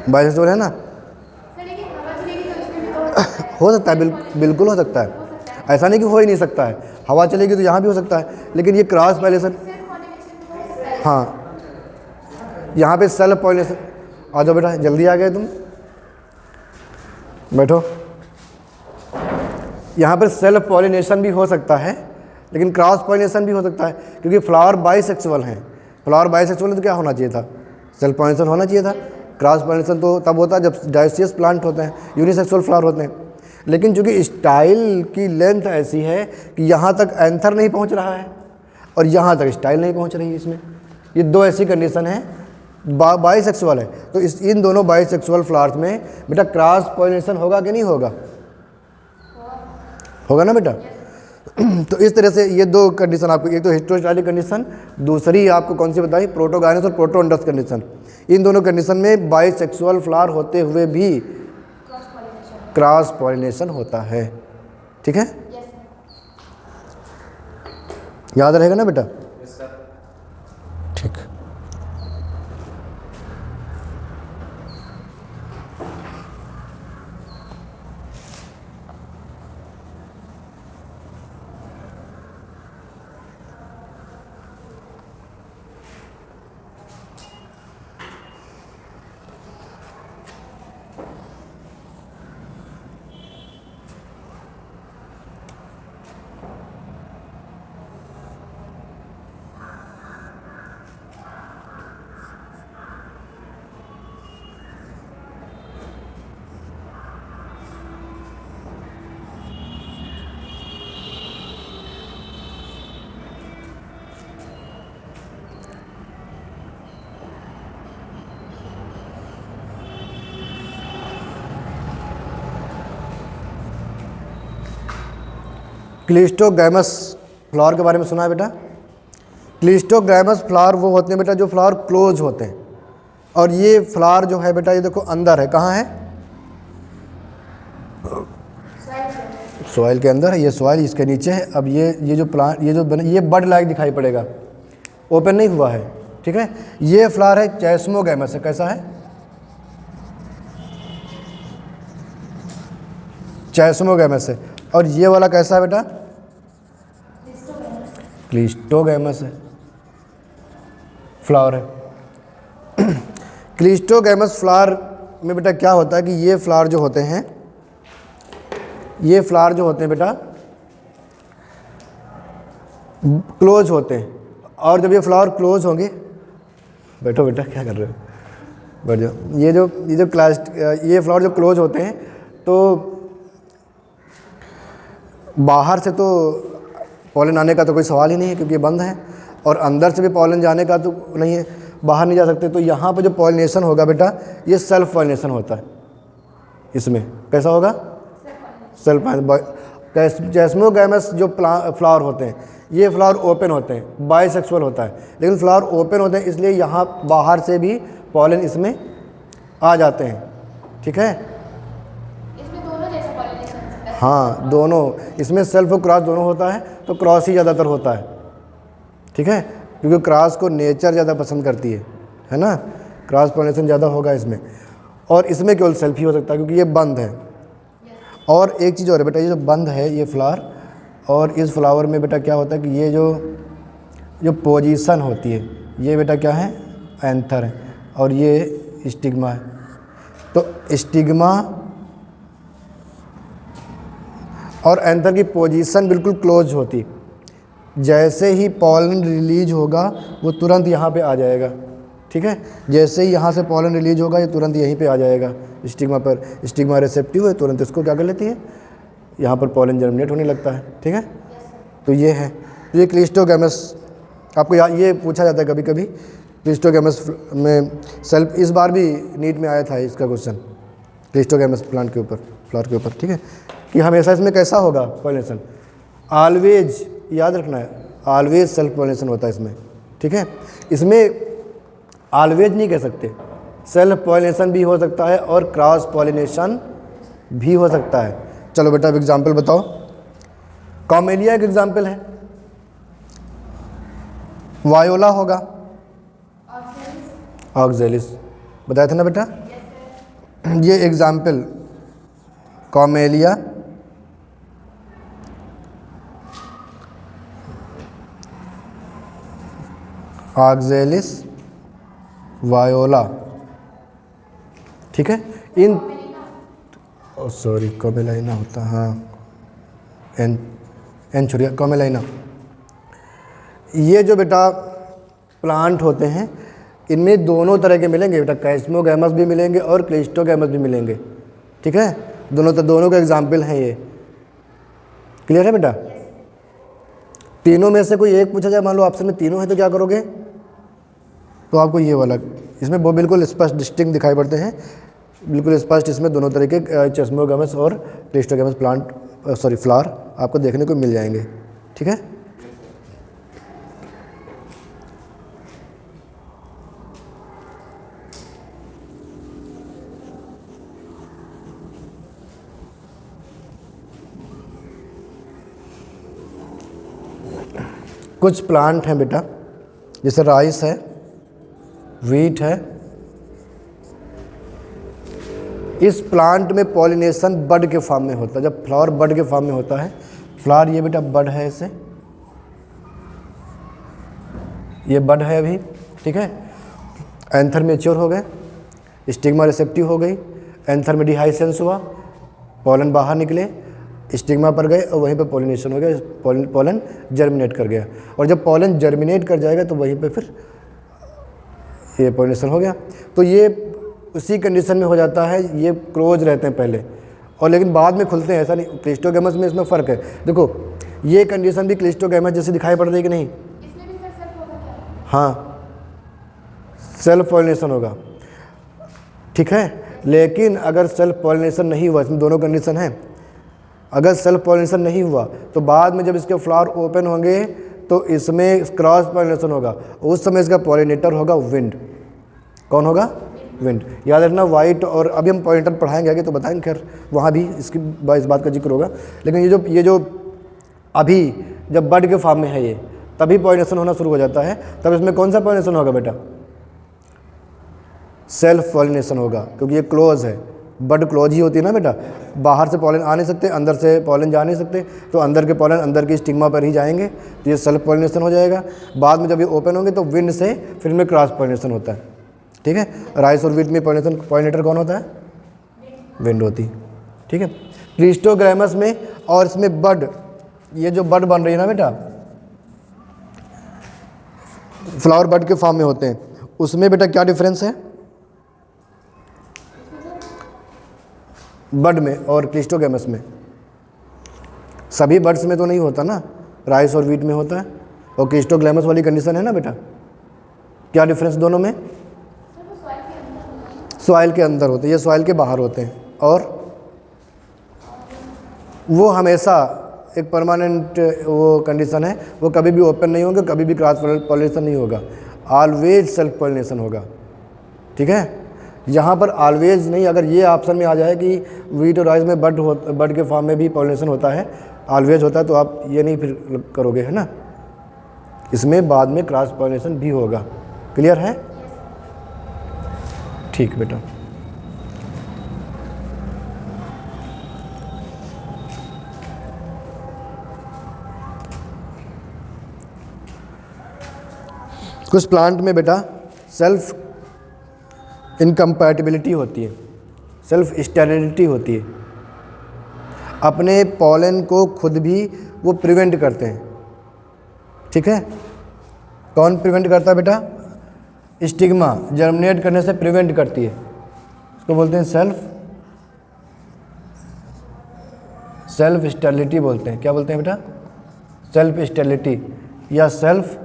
बाइसेक्सुअल है ना। हो सकता है, बिल्कुल हो सकता है, ऐसा नहीं कि हो ही नहीं सकता है। हवा चलेगी तो यहाँ भी हो सकता है, लेकिन ये क्रॉस पॉलिनेशन, हाँ यहाँ पे सेल्फ पॉलिनेशन। आ जाओ बेटा, जल्दी आ गए तुम, बैठो। यहाँ पर सेल्फ पॉलिनेशन भी हो सकता है, लेकिन क्रॉस पॉलिनेशन भी हो सकता है, क्योंकि फ्लावर बाइसेक्सुअल हैं। फ्लावर बाइसेक्सुअल है तो क्या होना चाहिए था, सेल्फ पॉलिनेशन होना चाहिए था। क्रॉस पॉलिनेशन तो तब होता है जब डायोसियस प्लांट होते हैं, यूनिसेक्सुअल फ्लावर होते हैं। लेकिन चूँकि स्टाइल की लेंथ ऐसी है कि यहाँ तक एंथर नहीं पहुँच रहा है और यहाँ तक स्टाइल नहीं पहुँच रही है, इसमें ये दो ऐसी कंडीशन है, बाइसेक्सुअल है। तो इन दोनों बाइसेक्सुअल फ्लावर्स में बेटा क्रॉस पॉलिनेशन होगा कि नहीं होगा? होगा ना बेटा। तो इस तरह से ये दो कंडीशन आपको, एक तो हिस्टेरोस्टाइलिक कंडीशन, दूसरी आपको कौन सी बताई, प्रोटोगायनस और प्रोटोअंडस कंडीशन। इन दोनों कंडीशन में बाइसेक्सुअल फ्लावर होते हुए भी क्रॉस पॉलिनेशन होता है, ठीक है। याद रहेगा ना बेटा? ठीक। क्लिस्टोगैमस फ्लावर के बारे में सुना है बेटा? क्लिस्टोगैमस फ्लावर वो होते हैं बेटा जो फ्लावर क्लोज होते हैं, और ये फ्लावर जो है बेटा ये देखो अंदर है, कहाँ है? सॉइल के अंदर है, ये सॉइल इसके नीचे है। अब ये जो प्लांट ये जो बने ये बड लाइक दिखाई पड़ेगा, ओपन नहीं हुआ है, ठीक है। ये फ्लावर है चैस्मोगैमस है, कैसा है? चैस्मोगैमस है। और ये वाला कैसा है बेटा? क्लिस्टोगैमस है, फ्लावर है। क्लिस्टोगैमस फ्लावर में बेटा क्या होता है कि ये फ्लावर जो होते हैं, ये फ्लावर जो होते हैं बेटा क्लोज होते हैं, और जब ये फ्लावर क्लोज होंगे, बैठो बेटा क्या कर रहे हो, बैठ जाओ। ये जो फ्लावर जो क्लोज होते हैं तो बाहर से तो पॉलन आने का तो कोई सवाल ही नहीं है क्योंकि ये बंद है, और अंदर से भी पॉलन जाने का तो नहीं है, बाहर नहीं जा सकते। तो यहाँ पे जो पॉलिनेशन होगा बेटा ये सेल्फ पॉलिनेशन होता है। इसमें कैसा होगा? सेल्फ। जैस्मोगैमस जो फ्लावर होते हैं ये फ्लावर ओपन होते हैं, बाइसेक्सुअल होता है, लेकिन फ्लावर ओपन होते हैं इसलिए यहाँ बाहर से भी पॉलन इसमें आ जाते हैं। ठीक है, इसमें दोनों जैसा पॉलिनेशन? हाँ दोनों, इसमें सेल्फ और क्रॉस दोनों होता है, तो क्रॉस ही ज़्यादातर होता है। ठीक है, क्योंकि क्रॉस को नेचर ज़्यादा पसंद करती है ना, क्रॉस पॉलिनेशन ज़्यादा होगा इसमें। और इसमें केवल सेल्फ ही हो सकता है क्योंकि ये बंद है। और एक चीज़ और है बेटा, ये जो बंद है ये फ्लावर, और इस फ्लावर में बेटा क्या होता है कि ये जो पोजीशन होती है ये बेटा क्या है? एंथर है, और ये स्टिग्मा है। तो स्टिग्मा और एंथर की पोजीशन बिल्कुल क्लोज होती, जैसे ही पॉलन रिलीज होगा वो तुरंत यहाँ पे आ जाएगा। ठीक है, जैसे ही यहाँ से पॉलन रिलीज होगा ये तुरंत यहीं पे आ जाएगा स्टिग्मा पर। स्टिग्मा रिसेप्टिव है, तुरंत इसको क्या कर लेती है, यहाँ पर पॉलन जर्मिनेट होने लगता है। ठीक है, तो ये है, तो ये क्लिस्टोगैमस आपको ये पूछा जाता है कभी कभी, क्लिस्टोगैमस में सेल्फ। इस बार भी नीट में आया था इसका क्वेश्चन क्लिस्टोगैमस प्लांट के ऊपर, फ्लावर के ऊपर। ठीक है, कि हमेशा इसमें कैसा होगा पॉलिनेशन? ऑलवेज, याद रखना है, ऑलवेज सेल्फ पॉलिनेशन होता है इसमें। ठीक है, इसमें ऑलवेज नहीं कह सकते, सेल्फ पॉलिनेशन भी हो सकता है और क्रॉस पॉलिनेशन भी हो सकता है। चलो बेटा अब एग्जाम्पल बताओ। कॉमेलिया एक एग्जाम्पल है, वायोला होगा, ऑक्जेलिस बताया था ना बेटा। ये एग्जाम्पल कॉमेलिया, ऑक्जेलिस, वायोला। ठीक है, इन सॉरी कॉमेलाइना होता, हाँ एंचुरिया कॉमेलाइना। ये जो बेटा प्लांट होते हैं इनमें दोनों तरह के मिलेंगे बेटा, कैस्मोगैमस भी मिलेंगे और क्लिस्टोगैमस भी मिलेंगे। ठीक है, दोनों का एग्जाम्पल हैं ये। क्लियर है बेटा? तीनों में से कोई एक पूछा जाए, मान लो ऑप्शन में तीनों है तो क्या करोगे? तो आपको ये वाला, इसमें वो बिल्कुल स्पष्ट डिस्टिंक्ट दिखाई पड़ते हैं, बिल्कुल स्पष्ट इसमें दोनों तरह के कैस्मोगैमस और क्लिस्टोगैमस फ्लावर आपको देखने को मिल जाएंगे। ठीक है, कुछ प्लांट हैं बेटा, जैसे राइस है, वीट है। इस प्लांट में पॉलिनेशन बड के फॉर्म में होता है, जब फ्लावर बड के फॉर्म में होता है। फ्लावर ये बेटा बड है, इसे ये बड है अभी। ठीक है, एंथर मैच्योर हो गए, स्टिग्मा रिसेप्टिव हो गई, एंथर में डिहाइसेंस हुआ, पॉलन बाहर निकले, स्टिग्मा पर गए और वहीं पे पॉलिनेशन हो गया, पॉलन जर्मिनेट कर गया। और जब पॉलन जर्मिनेट कर जाएगा तो वहीं पे फिर ये पॉलिनेशन हो गया। तो ये उसी कंडीशन में हो जाता है, ये क्लोज रहते हैं पहले और लेकिन बाद में खुलते हैं, ऐसा नहीं। क्लिस्टोगैमस में इसमें फ़र्क है, देखो ये कंडीशन भी क्लिस्टोगैमस जैसे दिखाई पड़ रही है कि नहीं? इसमें भी सेल्फ होगा क्या? हाँ, सेल्फ पॉलिनेशन होगा। ठीक है, लेकिन अगर सेल्फ पॉलिनेशन नहीं हुआ, इसमें दोनों कंडीशन है, अगर सेल्फ पॉलिनेशन नहीं हुआ तो बाद में जब इसके फ्लावर ओपन होंगे तो इसमें क्रॉस पॉलिनेशन होगा, उस समय इसका पॉलिनेटर होगा विंड। कौन होगा? विंड। याद रखना, वाइट, और अभी हम पॉलिनेटर पढ़ाएंगे आगे तो बताएंगे, खैर वहाँ भी इस बात का जिक्र होगा। लेकिन ये जो अभी जब बड के फॉर्म में है ये, तभी पॉलिनेशन होना शुरू हो जाता है। तब इसमें कौन सा पॉलिनेशन होगा बेटा? सेल्फ पॉलिनेशन होगा, क्योंकि ये क्लोज है, बड क्लोज ही होती है ना बेटा, बाहर से पॉलन आ नहीं सकते, अंदर से पॉलन जा नहीं सकते, तो अंदर के पॉलन अंदर की स्टिग्मा पर ही जाएंगे, तो ये सेल्फ पॉलिनेशन हो जाएगा। बाद में जब ये ओपन होंगे तो विंड से फिर इनमें क्रॉस पॉलिनेशन होता है। ठीक है, राइस और वीट में पॉलिनेटर कौन होता है? विंड होती है। ठीक है, क्लिस्टोग्रामस में और इसमें बड, ये जो बड बन रही है ना बेटा, फ्लावर बड के फॉर्म में होते हैं, उसमें बेटा क्या डिफरेंस है बड में और क्लिस्टोग्रामस में? सभी बड्स में तो नहीं होता ना, राइस और वीट में होता है, और क्लिस्टोग्रामस वाली कंडीशन है ना बेटा। क्या डिफरेंस दोनों में? सॉइल के अंदर होते हैं, ये सॉइल के बाहर होते हैं, और वो हमेशा एक परमानेंट वो कंडीशन है, वो कभी भी ओपन नहीं होंगे, कभी भी क्रॉस पॉलिनेशन नहीं होगा, ऑलवेज सेल्फ पॉलिनेशन होगा। ठीक है, यहाँ पर ऑलवेज नहीं, अगर ये ऑप्शन में आ जाए कि वीट और राइस में बड के फॉर्म में भी पॉलिनेशन होता है, ऑलवेज होता है, तो आप ये नहीं फिर करोगे, है ना। इसमें बाद में क्रॉस पॉलिनेशन भी होगा। क्लियर है? ठीक बेटा। कुछ प्लांट में बेटा सेल्फ इनकम्पैटिबिलिटी होती है, सेल्फ स्टेरिलिटी होती है, अपने पॉलन को खुद भी वो प्रिवेंट करते हैं। ठीक है, कौन प्रिवेंट करता है बेटा? स्टिग्मा जर्मिनेट करने से प्रिवेंट करती है, इसको बोलते हैं सेल्फ स्टेरिलिटी बोलते हैं। क्या बोलते हैं बेटा? सेल्फ स्टेरिलिटी या सेल्फ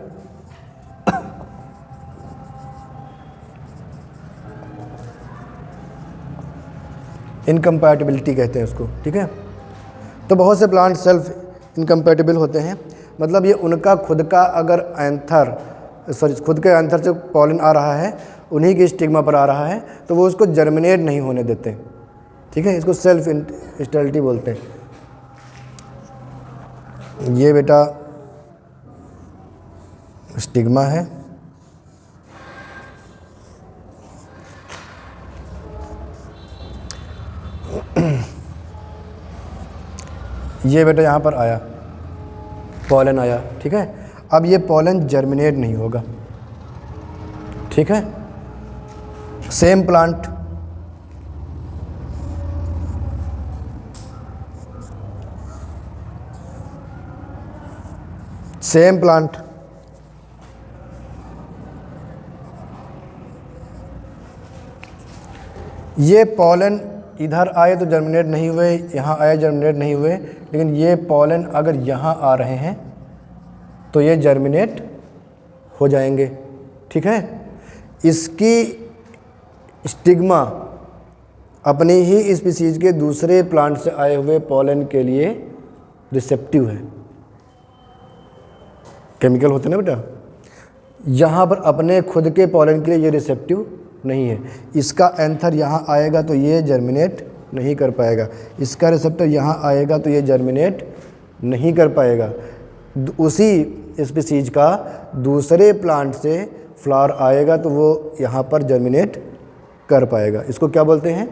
इनकम्पैटिबिलिटी कहते हैं उसको। ठीक है, तो बहुत से प्लांट सेल्फ इनकम्पैटिबल होते हैं, मतलब ये उनका खुद का अगर खुद के एंथर से पॉलन आ रहा है, उन्हीं की स्टिग्मा पर आ रहा है, तो वो उसको जर्मिनेट नहीं होने देते। ठीक है, इसको सेल्फ स्टेरिलिटी बोलते हैं। ये बेटा स्टिग्मा है, ये बेटा यहाँ पर आया, पॉलन आया। ठीक है, अब ये पॉलन जर्मिनेट नहीं होगा। ठीक है, सेम प्लांट, सेम प्लांट, ये पॉलन इधर आए तो जर्मिनेट नहीं हुए, यहाँ आए जर्मिनेट नहीं हुए, लेकिन ये पॉलन अगर यहाँ आ रहे हैं तो ये जर्मिनेट हो जाएंगे। ठीक है, इसकी स्टिग्मा अपनी ही स्पीसीज के दूसरे प्लांट से आए हुए पॉलन के लिए रिसेप्टिव है। केमिकल होते हैं ना बेटा, यहाँ पर अपने खुद के पॉलन के लिए ये रिसेप्टिव नहीं है। इसका एंथर यहाँ आएगा तो ये जर्मिनेट नहीं कर पाएगा, इसका रिसेप्टर यहाँ आएगा तो ये जर्मिनेट नहीं कर पाएगा। उसी स्पीसीज का दूसरे प्लांट से फ्लावर आएगा तो वो यहाँ पर जर्मिनेट कर पाएगा। इसको क्या बोलते हैं?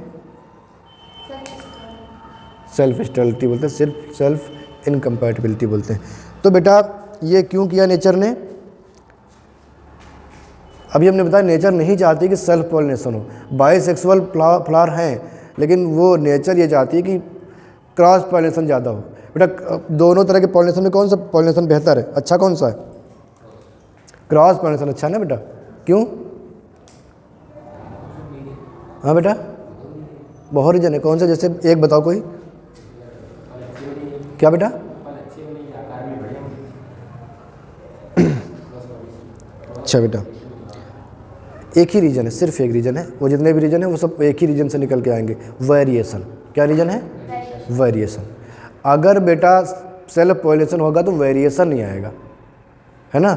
सेल्फ स्टेरिलिटी बोलते हैं, सेल्फ इनकम्पैटिबिलिटी बोलते हैं। तो बेटा ये क्यों किया नेचर ने? अभी हमने बताया नेचर नहीं चाहती कि सेल्फ पॉलिनेशन हो। बाइसेक्सुअल फ्लावर हैं, लेकिन वो नेचर ये चाहती है कि क्रॉस पॉलिनेशन ज़्यादा हो। बेटा दोनों तरह के पॉलिनेशन में कौन सा पॉलिनेशन बेहतर है, अच्छा कौन सा है? क्रॉस पॉलिनेशन अच्छा है ना बेटा। क्यों? हाँ बेटा, बहुत रीजन है। कौन सा? जैसे एक बताओ कोई। क्या बेटा? अच्छा बेटा, एक ही रीजन है, सिर्फ एक रीजन है। वो जितने भी रीजन है वो सब एक ही रीजन से निकल के आएंगे। वेरिएशन। क्या रीजन है? वेरिएशन। अगर बेटा सेल्फ पॉलिनेशन होगा तो वेरिएशन नहीं आएगा, है ना।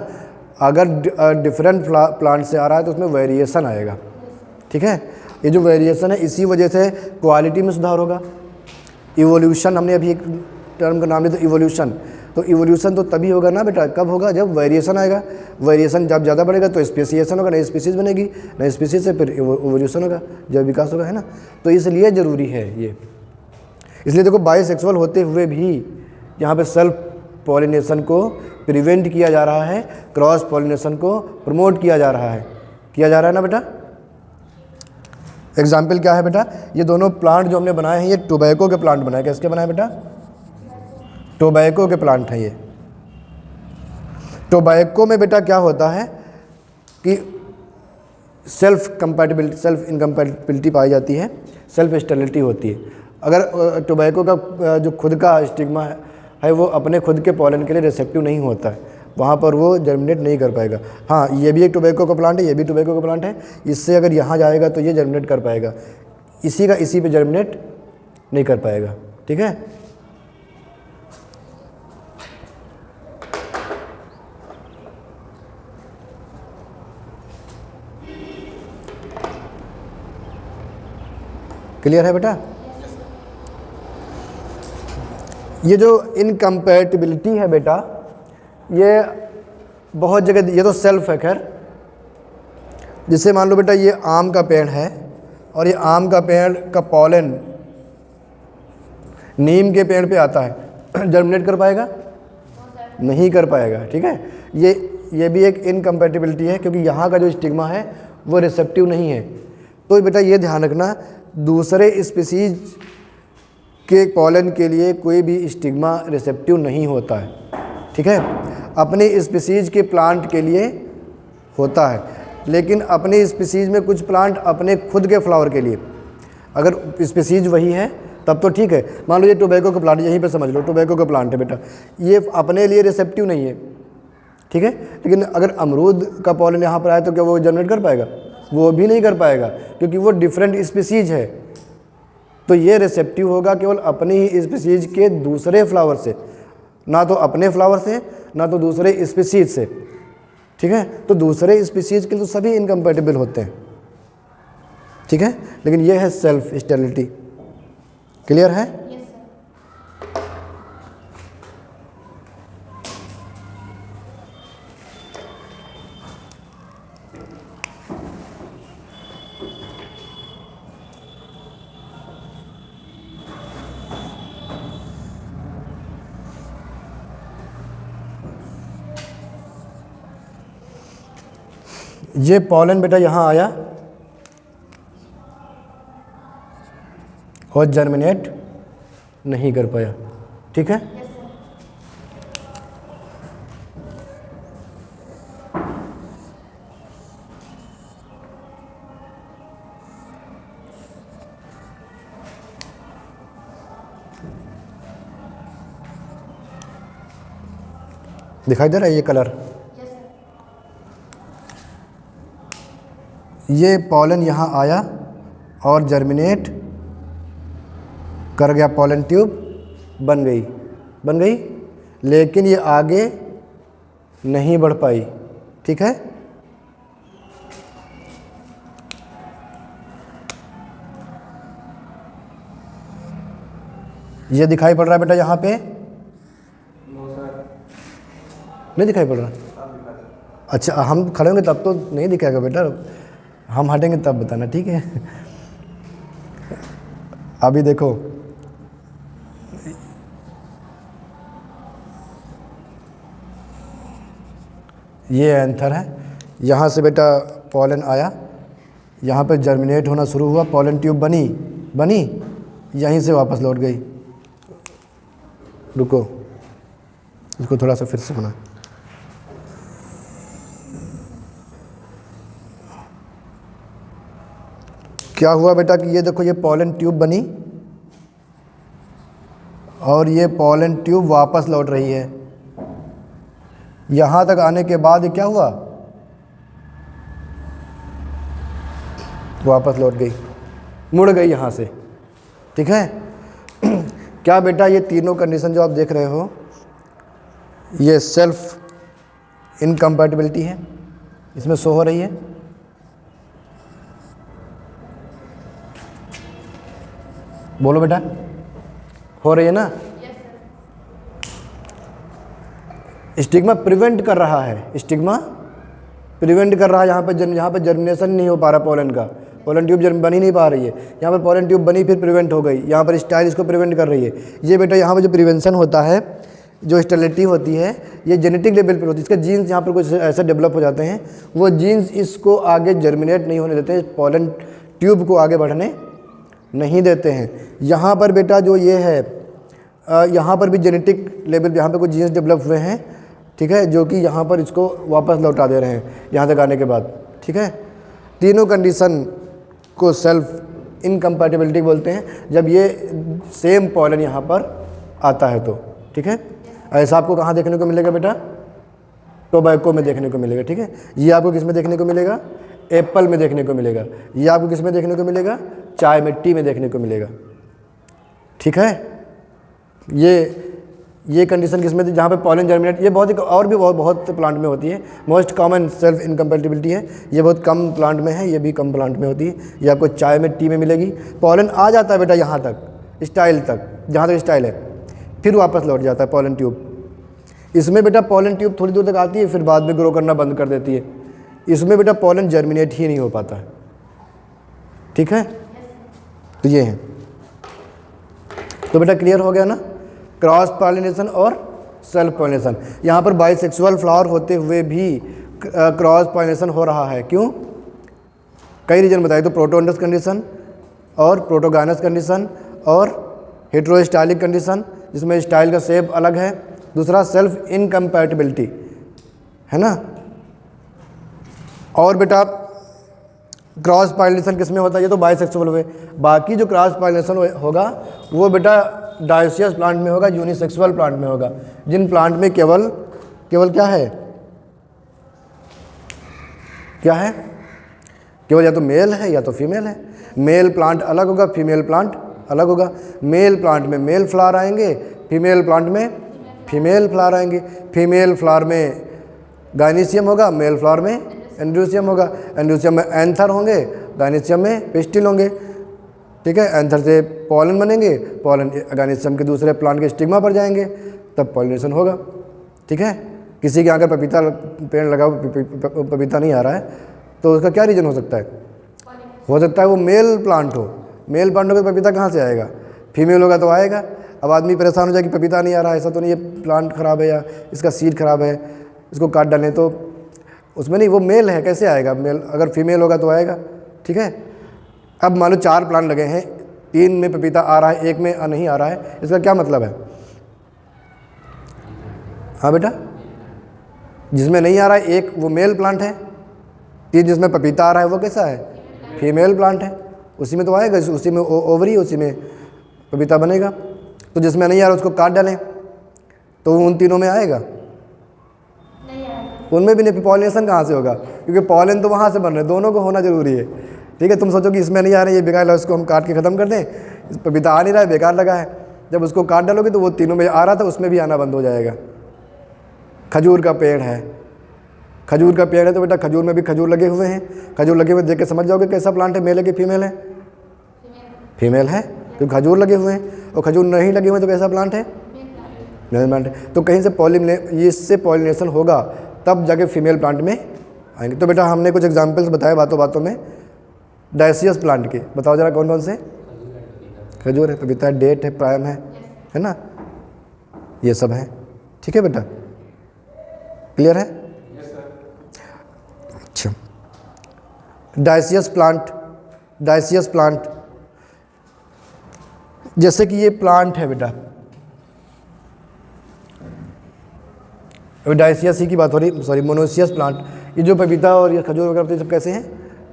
अगर डिफरेंट प्लांट से आ रहा है तो उसमें वेरिएशन आएगा। ठीक है, ये जो वेरिएशन है इसी वजह से क्वालिटी में सुधार होगा। इवोल्यूशन हमने अभी एक टर्म का नाम ले तो इवोल्यूशन। तो इवोल्यूशन तो तभी होगा ना बेटा, कब होगा, जब वेरिएशन आएगा। वेरिएशन जब ज़्यादा बढ़ेगा तो स्पेसिएशन होगा, नई स्पीसीज बनेगी, नई स्पीसीज से फिर इवोल्यूशन होगा, जब विकास होगा, है ना। तो इसलिए ज़रूरी है ये। इसलिए देखो बाइसेक्सुअल होते हुए भी यहाँ पे सेल्फ पॉलिनेशन को प्रिवेंट किया जा रहा है, क्रॉस पॉलिनेशन को प्रमोट किया जा रहा है ना बेटा। एग्जाम्पल क्या है बेटा, ये दोनों प्लांट जो हमने बनाए हैं ये टोबैको के प्लांट बनाए। किसके बनाए बेटा, टोबैको के प्लांट हैं ये। टोबैको में बेटा क्या होता है कि सेल्फ इनकम्पैटिबिलिटी पाई जाती है, सेल्फ स्टेरिलिटी होती है। अगर टोबैको का जो खुद का स्टिग्मा है वो अपने खुद के पॉलन के लिए रिसेप्टिव नहीं होता है, वहाँ पर वो जर्मिनेट नहीं कर पाएगा। हाँ, ये भी एक टोबैको का प्लांट है, ये भी टोबैको का प्लांट है। इससे अगर यहाँ जाएगा तो ये जर्मिनेट कर पाएगा, इसी का इसी पे जर्मिनेट नहीं कर पाएगा। ठीक है, क्लियर है बेटा। ये जो इनकम्पैटिबिलिटी है बेटा, ये बहुत जगह, ये तो सेल्फ है खैर। जिससे मान लो बेटा ये आम का पेड़ है और ये आम का पेड़ का पॉलन नीम के पेड़ पे आता है, जर्मिनेट कर पाएगा, नहीं कर पाएगा। ठीक है, ये भी एक इनकम्पैटिबिलिटी है, क्योंकि यहाँ का जो स्टिग्मा है वो रिसेप्टिव नहीं है। तो बेटा ये ध्यान रखना, दूसरे स्पीसीज के पॉलन के लिए कोई भी स्टिग्मा रिसेप्टिव नहीं होता है। ठीक है, अपने स्पीसीज के प्लांट के लिए होता है, लेकिन अपने स्पीसीज में कुछ प्लांट अपने खुद के फ्लावर के लिए, अगर स्पीसीज वही है तब तो ठीक है। मान लो ये टोबैको का प्लांट, यहीं पे समझ लो टोबैको का प्लांट है बेटा, ये अपने लिए रिसेप्टिव नहीं है। ठीक है, लेकिन अगर अमरूद का पॉलन यहाँ पर आए तो क्या वो जनरेट कर पाएगा, वो भी नहीं कर पाएगा, क्योंकि वो डिफरेंट स्पीसीज है। तो ये रिसेप्टिव होगा केवल अपनी ही स्पीसीज के दूसरे फ्लावर से, ना तो अपने फ्लावर से ना तो दूसरे स्पीसीज से। ठीक है, तो दूसरे स्पीसीज के तो सभी इनकम्पैटिबल होते हैं। ठीक है, लेकिन ये है सेल्फ स्टेरिलिटी। क्लियर है। ये पॉलन बेटा यहाँ आया और जर्मिनेट नहीं कर पाया। ठीक है, दिखाई दे रहा है ये कलर, ये पॉलन यहाँ आया और जर्मिनेट कर गया, पॉलन ट्यूब बन गई, लेकिन ये आगे नहीं बढ़ पाई। ठीक है, ये दिखाई पड़ रहा है बेटा यहाँ पे, नहीं दिखाई पड़ रहा। अच्छा, हम खड़े होंगे तब तो नहीं दिखाएगा बेटा, हम हटेंगे तब बताना। ठीक है, अभी देखो ये एंथर है, यहाँ से बेटा पॉलन आया, यहाँ पे जर्मिनेट होना शुरू हुआ, पॉलन ट्यूब बनी, यहीं से वापस लौट गई। रुको, इसको थोड़ा सा फिर से बना। क्या हुआ बेटा कि ये देखो ये पॉलन ट्यूब बनी और ये पॉलन ट्यूब वापस लौट रही है। यहाँ तक आने के बाद क्या हुआ, वापस लौट गई, मुड़ गई यहाँ से। ठीक है, क्या बेटा ये तीनों कंडीशन जो आप देख रहे हो ये सेल्फ इनकम्पैटिबिलिटी है, इसमें शो हो रही है। बोलो बेटा, हो रही है ना। स्टिग्मा प्रिवेंट कर रहा है, स्टिग्मा प्रिवेंट कर रहा है। यहाँ पे जर्मिनेशन नहीं हो पा रहा पोलन का, पोलन ट्यूब बन ही नहीं पा रही है। यहाँ पर पोलन ट्यूब बनी फिर प्रिवेंट हो गई, यहाँ पर स्टाइल इसको प्रिवेंट कर रही है। ये बेटा यहाँ पर जो प्रिवेंशन होता है, जो स्टेरिलिटी होती है, ये जेनेटिक लेवल पर होती है। इसके जीन्स यहाँ पर कुछ ऐसे डेवलप हो जाते हैं, वो जीन्स इसको आगे जर्मिनेट नहीं होने देते, पोलन ट्यूब को आगे बढ़ने नहीं देते हैं। यहाँ पर बेटा जो ये है, यहाँ पर भी जेनेटिक लेवल पे यहाँ पे कुछ जीन्स डेवलप हुए हैं, ठीक है, जो कि यहाँ पर इसको वापस लौटा दे रहे हैं यहाँ तक आने के बाद, ठीक है। तीनों कंडीशन को सेल्फ इनकम्पैटिबिलिटी बोलते हैं, जब ये सेम पॉलन यहाँ पर आता है तो, ठीक है। ऐसा आपको कहाँ देखने को मिलेगा बेटा? टोबैको में देखने को मिलेगा, ठीक है। ये आपको किस में देखने को मिलेगा? एप्पल में देखने को मिलेगा। ये आपको किस में देखने को मिलेगा? चाय में, टी में देखने को मिलेगा, ठीक है। ये कंडीशन किस में थी? जहाँ पे पॉलन जर्मिनेट, ये बहुत ही और भी बहुत प्लांट में होती है। मोस्ट कॉमन सेल्फ इनकम्पैटिबिलिटी है, ये बहुत कम प्लांट में है, ये भी कम प्लांट में होती है। ये आपको चाय में, टी में मिलेगी। पॉलन आ जाता है बेटा यहाँ तक, स्टाइल तक, जहाँ तक स्टाइल है, फिर वापस लौट जाता है पॉलन ट्यूब। इसमें बेटा पॉलन ट्यूब थोड़ी दूर तक आती है, फिर बाद में ग्रो करना बंद कर देती है। इसमें बेटा पॉलन जर्मिनेट ही नहीं हो पाता है, ठीक है। तो ये है, तो बेटा क्लियर हो गया ना, क्रॉस पॉलिनेशन और सेल्फ पॉलिनेशन। यहाँ पर बाइसेक्सुअल फ्लावर होते हुए भी क्रॉस पॉलिनेशन हो रहा है। क्यों? कई रीजन बताए, तो प्रोटोगनस कंडीशन और प्रोटोगाइनस कंडीशन और हेटेरोस्टाइलिक कंडीशन, जिसमें स्टाइल का शेप अलग है। दूसरा सेल्फ इनकम्पैटिबिलिटी है ना। और बेटा क्रॉस पॉलिनेशन किस में होता है? ये तो बाइसेक्सुअल हुए। बाकी जो क्रॉस पॉलिनेशन होगा वो बेटा डायोसियस प्लांट में होगा, यूनिसेक्सुअल प्लांट में होगा, जिन प्लांट में केवल क्या है, क्या है, केवल या तो मेल है या तो फीमेल है। मेल प्लांट अलग होगा, फीमेल प्लांट अलग होगा। मेल प्लांट में मेल फ्लावर आएंगे, फीमेल प्लांट में फीमेल फ्लावर आएंगे। फीमेल फ्लावर में गाइनीशियम होगा, मेल फ्लावर में एंड्रोसियम होगा। एंड्रोसियम में एंथर होंगे, गाइनीशियम में पिस्टिल होंगे, ठीक है। एंथर से पॉलन बनेंगे, पॉलन गाइनीशियम के दूसरे प्लांट के स्टिग्मा पर जाएंगे, तब पॉलिनेशन होगा, ठीक है। किसी के अगर पपीता पेड़ लगा पपीता नहीं आ रहा है, तो उसका क्या रीज़न हो सकता है? हो सकता है वो मेल प्लांट हो। मेल प्लांट होगा तो पपीता कहाँ से आएगा? फीमेल होगा तो आएगा। अब आदमी परेशान हो जाए कि पपीता नहीं आ रहा है, ऐसा तो नहीं, ये प्लांट ख़राब है या इसका सीड ख़राब है, इसको काट डालें, तो उसमें नहीं, वो मेल है, कैसे आएगा? मेल अगर फीमेल होगा तो आएगा, ठीक है। अब मान लो 4 प्लांट लगे हैं, 3 में पपीता आ रहा है, 1 में नहीं आ रहा है, इसका क्या मतलब है? हाँ बेटा, जिसमें नहीं आ रहा है 1 वो मेल प्लांट है, 3 जिसमें पपीता आ रहा है वो कैसा है? फीमेल प्लांट है, उसी में तो आएगा, उसी में ओवरी, उसी में पपीता बनेगा। तो जिसमें नहीं आ रहा उसको काट डालें तो उन तीनों में आएगा? उनमें भी नहीं। पॉलिनेशन कहाँ से होगा? क्योंकि पॉलन तो वहाँ से बन रहे हैं, दोनों को होना जरूरी है, ठीक है। तुम सोचो कि इसमें नहीं आ रहा है, ये बेकार है, उसको हम काट के ख़त्म कर दें, पपीता आ नहीं रहा है, बेकार लगा है। जब उसको काट डालोगे तो वो तीनों में आ रहा था, उसमें भी आना बंद हो जाएगा। खजूर का पेड़ है, खजूर का पेड़ है तो बेटा खजूर में भी खजूर लगे हुए हैं। खजूर लगे हुए देख के समझ जाओगे कैसा प्लांट है, मेल है कि फीमेल है? फीमेल है, तो खजूर लगे हुए हैं। और खजूर नहीं लगे हुए तो कैसा प्लांट है? मेल प्लांट है। तो कहीं से इससे पॉलिनेशन होगा तब जाके फीमेल प्लांट में आएंगे। तो बेटा हमने कुछ एग्जाम्पल्स बताए बातों बातों में डायसियस प्लांट के, बताओ जरा कौन कौन से? खजूर है, पपीता है, डेट है, प्रायम है ना, ये सब है, ठीक है बेटा, क्लियर है? अच्छा, डायसियस प्लांट जैसे कि ये प्लांट है बेटा, डायसियस ही की बात हो रही, सॉरी, मोनोसियस प्लांट। ये जो पपीता और ये खजूर वगैरह होते हैं सब कैसे हैं?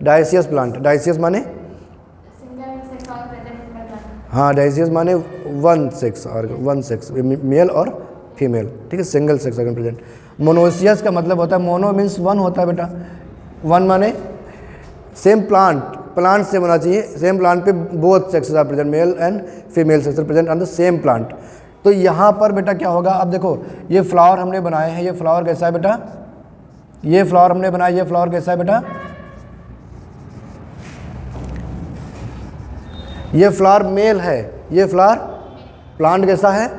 Dioecious plant. डायसियस माने? हाँ, डायसियस माने 1 सेक्स और 1 सेक्स, मेल और फीमेल, ठीक है, सिंगल सेक्स अगर प्रेजेंट। मोनोसियस का मतलब होता है, मोनो मीन्स 1 होता है बेटा, 1 माने सेम प्लांट सेम होना चाहिए, सेम प्लांट पे both sexes are present, male and female sex are present on the same plant. तो यहाँ पर बेटा क्या होगा? अब देखो ये फ्लावर हमने बनाए हैं, ये फ्लावर कैसा है बेटा? ये फ्लावर हमने बनाया, ये फ्लावर कैसा है बेटा? ये फ्लावर मेल है, ये फ्लावर प्लांट कैसा है?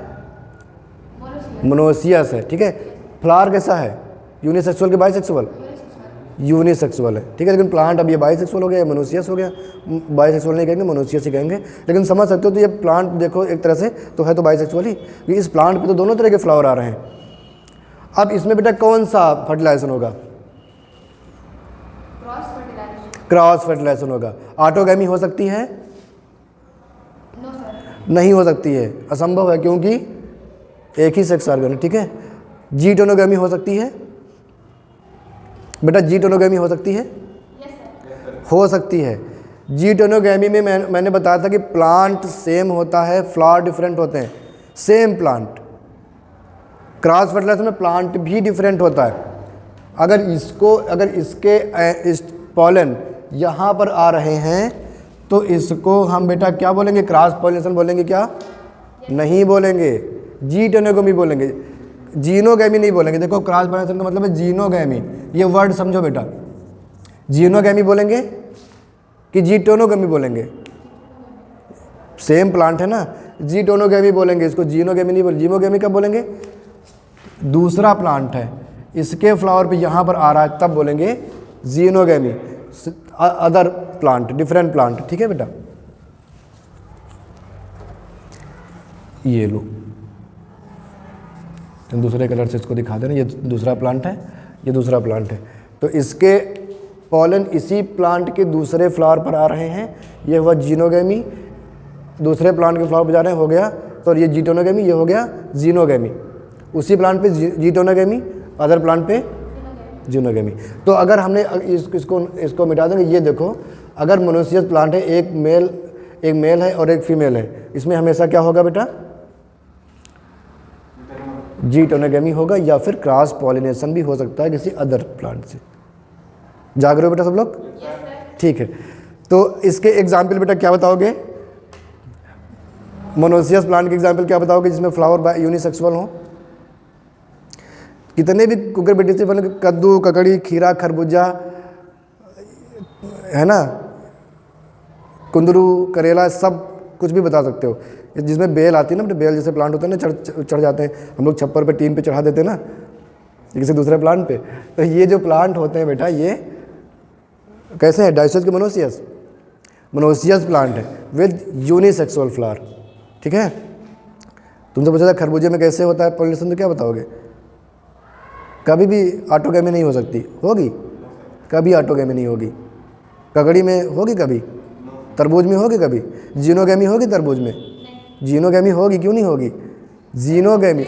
मोनोसियस है, ठीक है। फ्लावर कैसा है, यूनिसेक्सुअल के बाइसेक्सुअल, यूनिसेक्सुअल है, ठीक है। लेकिन प्लांट अब ये बाइसेक्सुअल हो गया, मोनोसियस हो गया, बाइसेक्सुअल नहीं कहेंगे, मोनोसियस ही कहेंगे। लेकिन समझ सकते हो तो ये प्लांट देखो एक तरह से तो है तो बाइसेक्सुअल ही, क्योंकि इस प्लांट पे तो दोनों तरह के फ्लावर आ रहे हैं। अब इसमें बेटा कौन सा फर्टिलाइजेशन होगा, क्रॉस फर्टिलाइजेशन। क्रॉस फर्टिलाइजेशन होगा। ऑटोगैमी हो सकती है, नो सर। नहीं हो सकती है, असंभव है, क्योंकि एक ही सेक्स ऑर्गन है, ठीक है। जीटोनोगैमी हो सकती है बेटा, जीटोनोगैमी हो सकती है, यस सर। हो सकती है। जीटोनोगैमी में मैंने बताया था कि प्लांट सेम होता है, फ्लावर डिफरेंट होते हैं, सेम प्लांट। क्रॉस फर्टिलाइजेशन में प्लांट भी डिफरेंट होता है। अगर इसके इस पॉलन यहाँ पर आ रहे हैं तो इसको हम बेटा क्या बोलेंगे, क्रॉस पॉलिनेशन बोलेंगे क्या, नहीं बोलेंगे, जीटोनोगैमी बोलेंगे, जीनोगैमी नहीं बोलेंगे। देखो क्रॉस पॉलिनेशन का मतलब है जीनोगैमी, ये वर्ड समझो बेटा। जीनोगैमी बोलेंगे कि जीटोनोगैमी बोलेंगे, सेम प्लांट है ना, जीटोनोगैमी बोलेंगे, इसको जीनोगैमी नहीं बोलेंगे। जीनोगैमी कब बोलेंगे, दूसरा प्लांट है, इसके फ्लावर पे यहाँ पर आ रहा है तब बोलेंगे xenogamy, other plant, different plant, ठीक है बेटा। ये लो दूसरे कलर से इसको दिखा देना, ये दूसरा प्लांट है, ये दूसरा प्लांट है, तो इसके पॉलन इसी प्लांट के दूसरे फ्लावर पर आ रहे हैं, ये हुआ जीनोगैमी, दूसरे प्लांट के फ्लावर पर जा रहे हैं, हो गया, तो ये जीटोनोगैमी, ये हो गया जीनोगैमी। उसी प्लांट पे जीटोनोगैमी, अदर प्लांट पे जीनोगैमी। तो अगर हमने इसको मिटा देंगे, ये देखो अगर मोनोसियस प्लांट है, एक मेल है और एक फीमेल है, इसमें हमेशा क्या होगा बेटा, जीटोनोगैमी होगा, या फिर क्रॉस पॉलिनेशन भी हो सकता है किसी अदर प्लांट से। जाग रहे हो बेटा सब लोग, ठीक है। तो इसके एग्जाम्पल बेटा क्या बताओगे, मोनोसियस प्लांट के एग्जाम्पल क्या बताओगे जिसमें फ्लावर यूनिसेक्सुअल हो। कितने भी कुकुरबिटेसी से बने, कद्दू, ककड़ी, खीरा, खरबूजा, है ना, कुंदरू, करेला, सब कुछ भी बता सकते हो। जिसमें बेल आती है ना, बेल जैसे प्लांट होता है ना, चढ़ जाते हैं हम लोग छप्पर पे, टीन पे चढ़ा देते हैं ना किसी दूसरे प्लांट पे। तो ये जो प्लांट होते हैं बेटा, ये कैसे हैं, डाइसियस के मोनोसियस प्लांट है विद यूनिसेक्सुअल फ्लावर, ठीक है। तुमसे पूछा था खरबूजे में कैसे होता है पॉलिनेशन, तो क्या बताओगे, कभी भी ऑटोगैमी नहीं हो सकती, होगी कभी ऑटोगैमी नहीं होगी, ककड़ी में होगी कभी, तरबूज में होगी कभी, जीनोगैमी होगी तरबूज में, जीनोगैमी होगी, क्यों नहीं होगी, जीनोगैमी,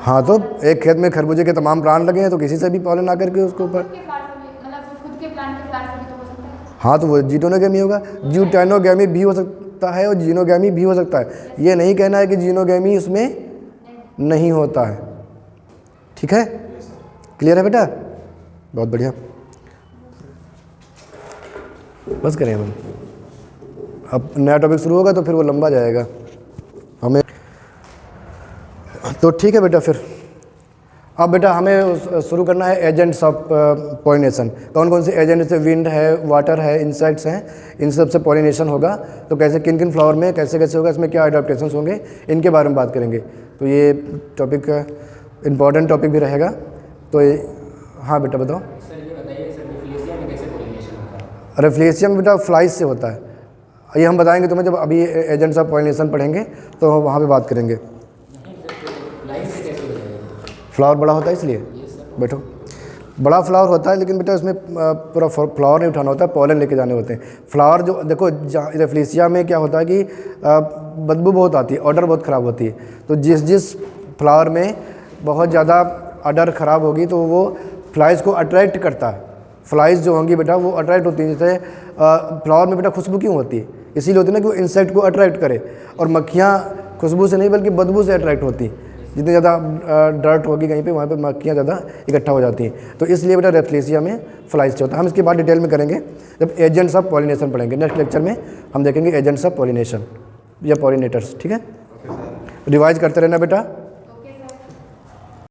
हाँ। तो एक खेत में खरबूजे के तमाम प्लांट लगे हैं, तो किसी से भी पॉलन आकर के उसके ऊपर, हाँ, तो वो जीटोनोगैमी होगा। जीटोनोगैमी भी हो सकता है और जीनोगैमी भी हो सकता है, ये नहीं कहना है कि जीनोगैमी इसमें नहीं होता है, ठीक है। क्लियर है बेटा, बहुत बढ़िया, बस करें हम। अब नया टॉपिक शुरू होगा तो फिर वो लंबा जाएगा हमें, तो ठीक है बेटा। फिर अब बेटा हमें शुरू करना है एजेंट्स ऑफ पॉलिनेशन। कौन कौन से एजेंट, जैसे विंड है, वाटर है, इंसेक्ट्स हैं, इन सब से पॉलिनेशन होगा। तो कैसे, किन किन फ्लावर में कैसे कैसे होगा, इसमें क्या अडेप्टेशंस होंगे, इनके बारे में बात करेंगे। तो ये टॉपिक इम्पॉर्टेंट टॉपिक भी रहेगा। तो ये, हाँ बेटा बताओ। रेफ्लेशिया में बेटा फ्लाइज से होता है, ये हम बताएंगे तुम्हें जब अभी एजेंट्स ऑफ पॉलिनेशन पढ़ेंगे तो वहाँ पे बात करेंगे। फ्लावर बड़ा होता है इसलिए, बैठो, बड़ा फ्लावर होता है, लेकिन बेटा इसमें पूरा फ्लावर नहीं उठाना होता है, पॉलन लेके जाने होते हैं। फ्लावर जो देखो, रेफ्लेशिया में क्या होता है कि बदबू बहुत आती है, ऑर्डर बहुत ख़राब होती है। तो जिस फ्लावर में बहुत ज़्यादा ऑर्डर ख़राब होगी तो वो फ्लाइज को अट्रैक्ट करता है। फ्लाइज जो होंगी बेटा वो अट्रैक्ट होती है। जैसे फ्लावर में बेटा खुशबू क्यों होती है, इसीलिए होती है ना कि वो इंसेक्ट को अट्रैक्ट करे। और मक्खियाँ खुशबू से नहीं बल्कि बदबू से अट्रैक्ट होती हैं। जितनी ज़्यादा डर्ट होगी कहीं पे, वहाँ पे मक्खियाँ ज़्यादा इकट्ठा हो जाती हैं। तो इसलिए बेटा रेफ्लेशिया में फ्लाइज से होता है। हम इसके बाद डिटेल में करेंगे जब एजेंट्स ऑफ पॉलिनेशन पढ़ेंगे। नेक्स्ट लेक्चर में हम देखेंगे एजेंट्स ऑफ पॉलिनेशन या पॉलिनेटर्स, ठीक है। रिवाइज करते रहना बेटा।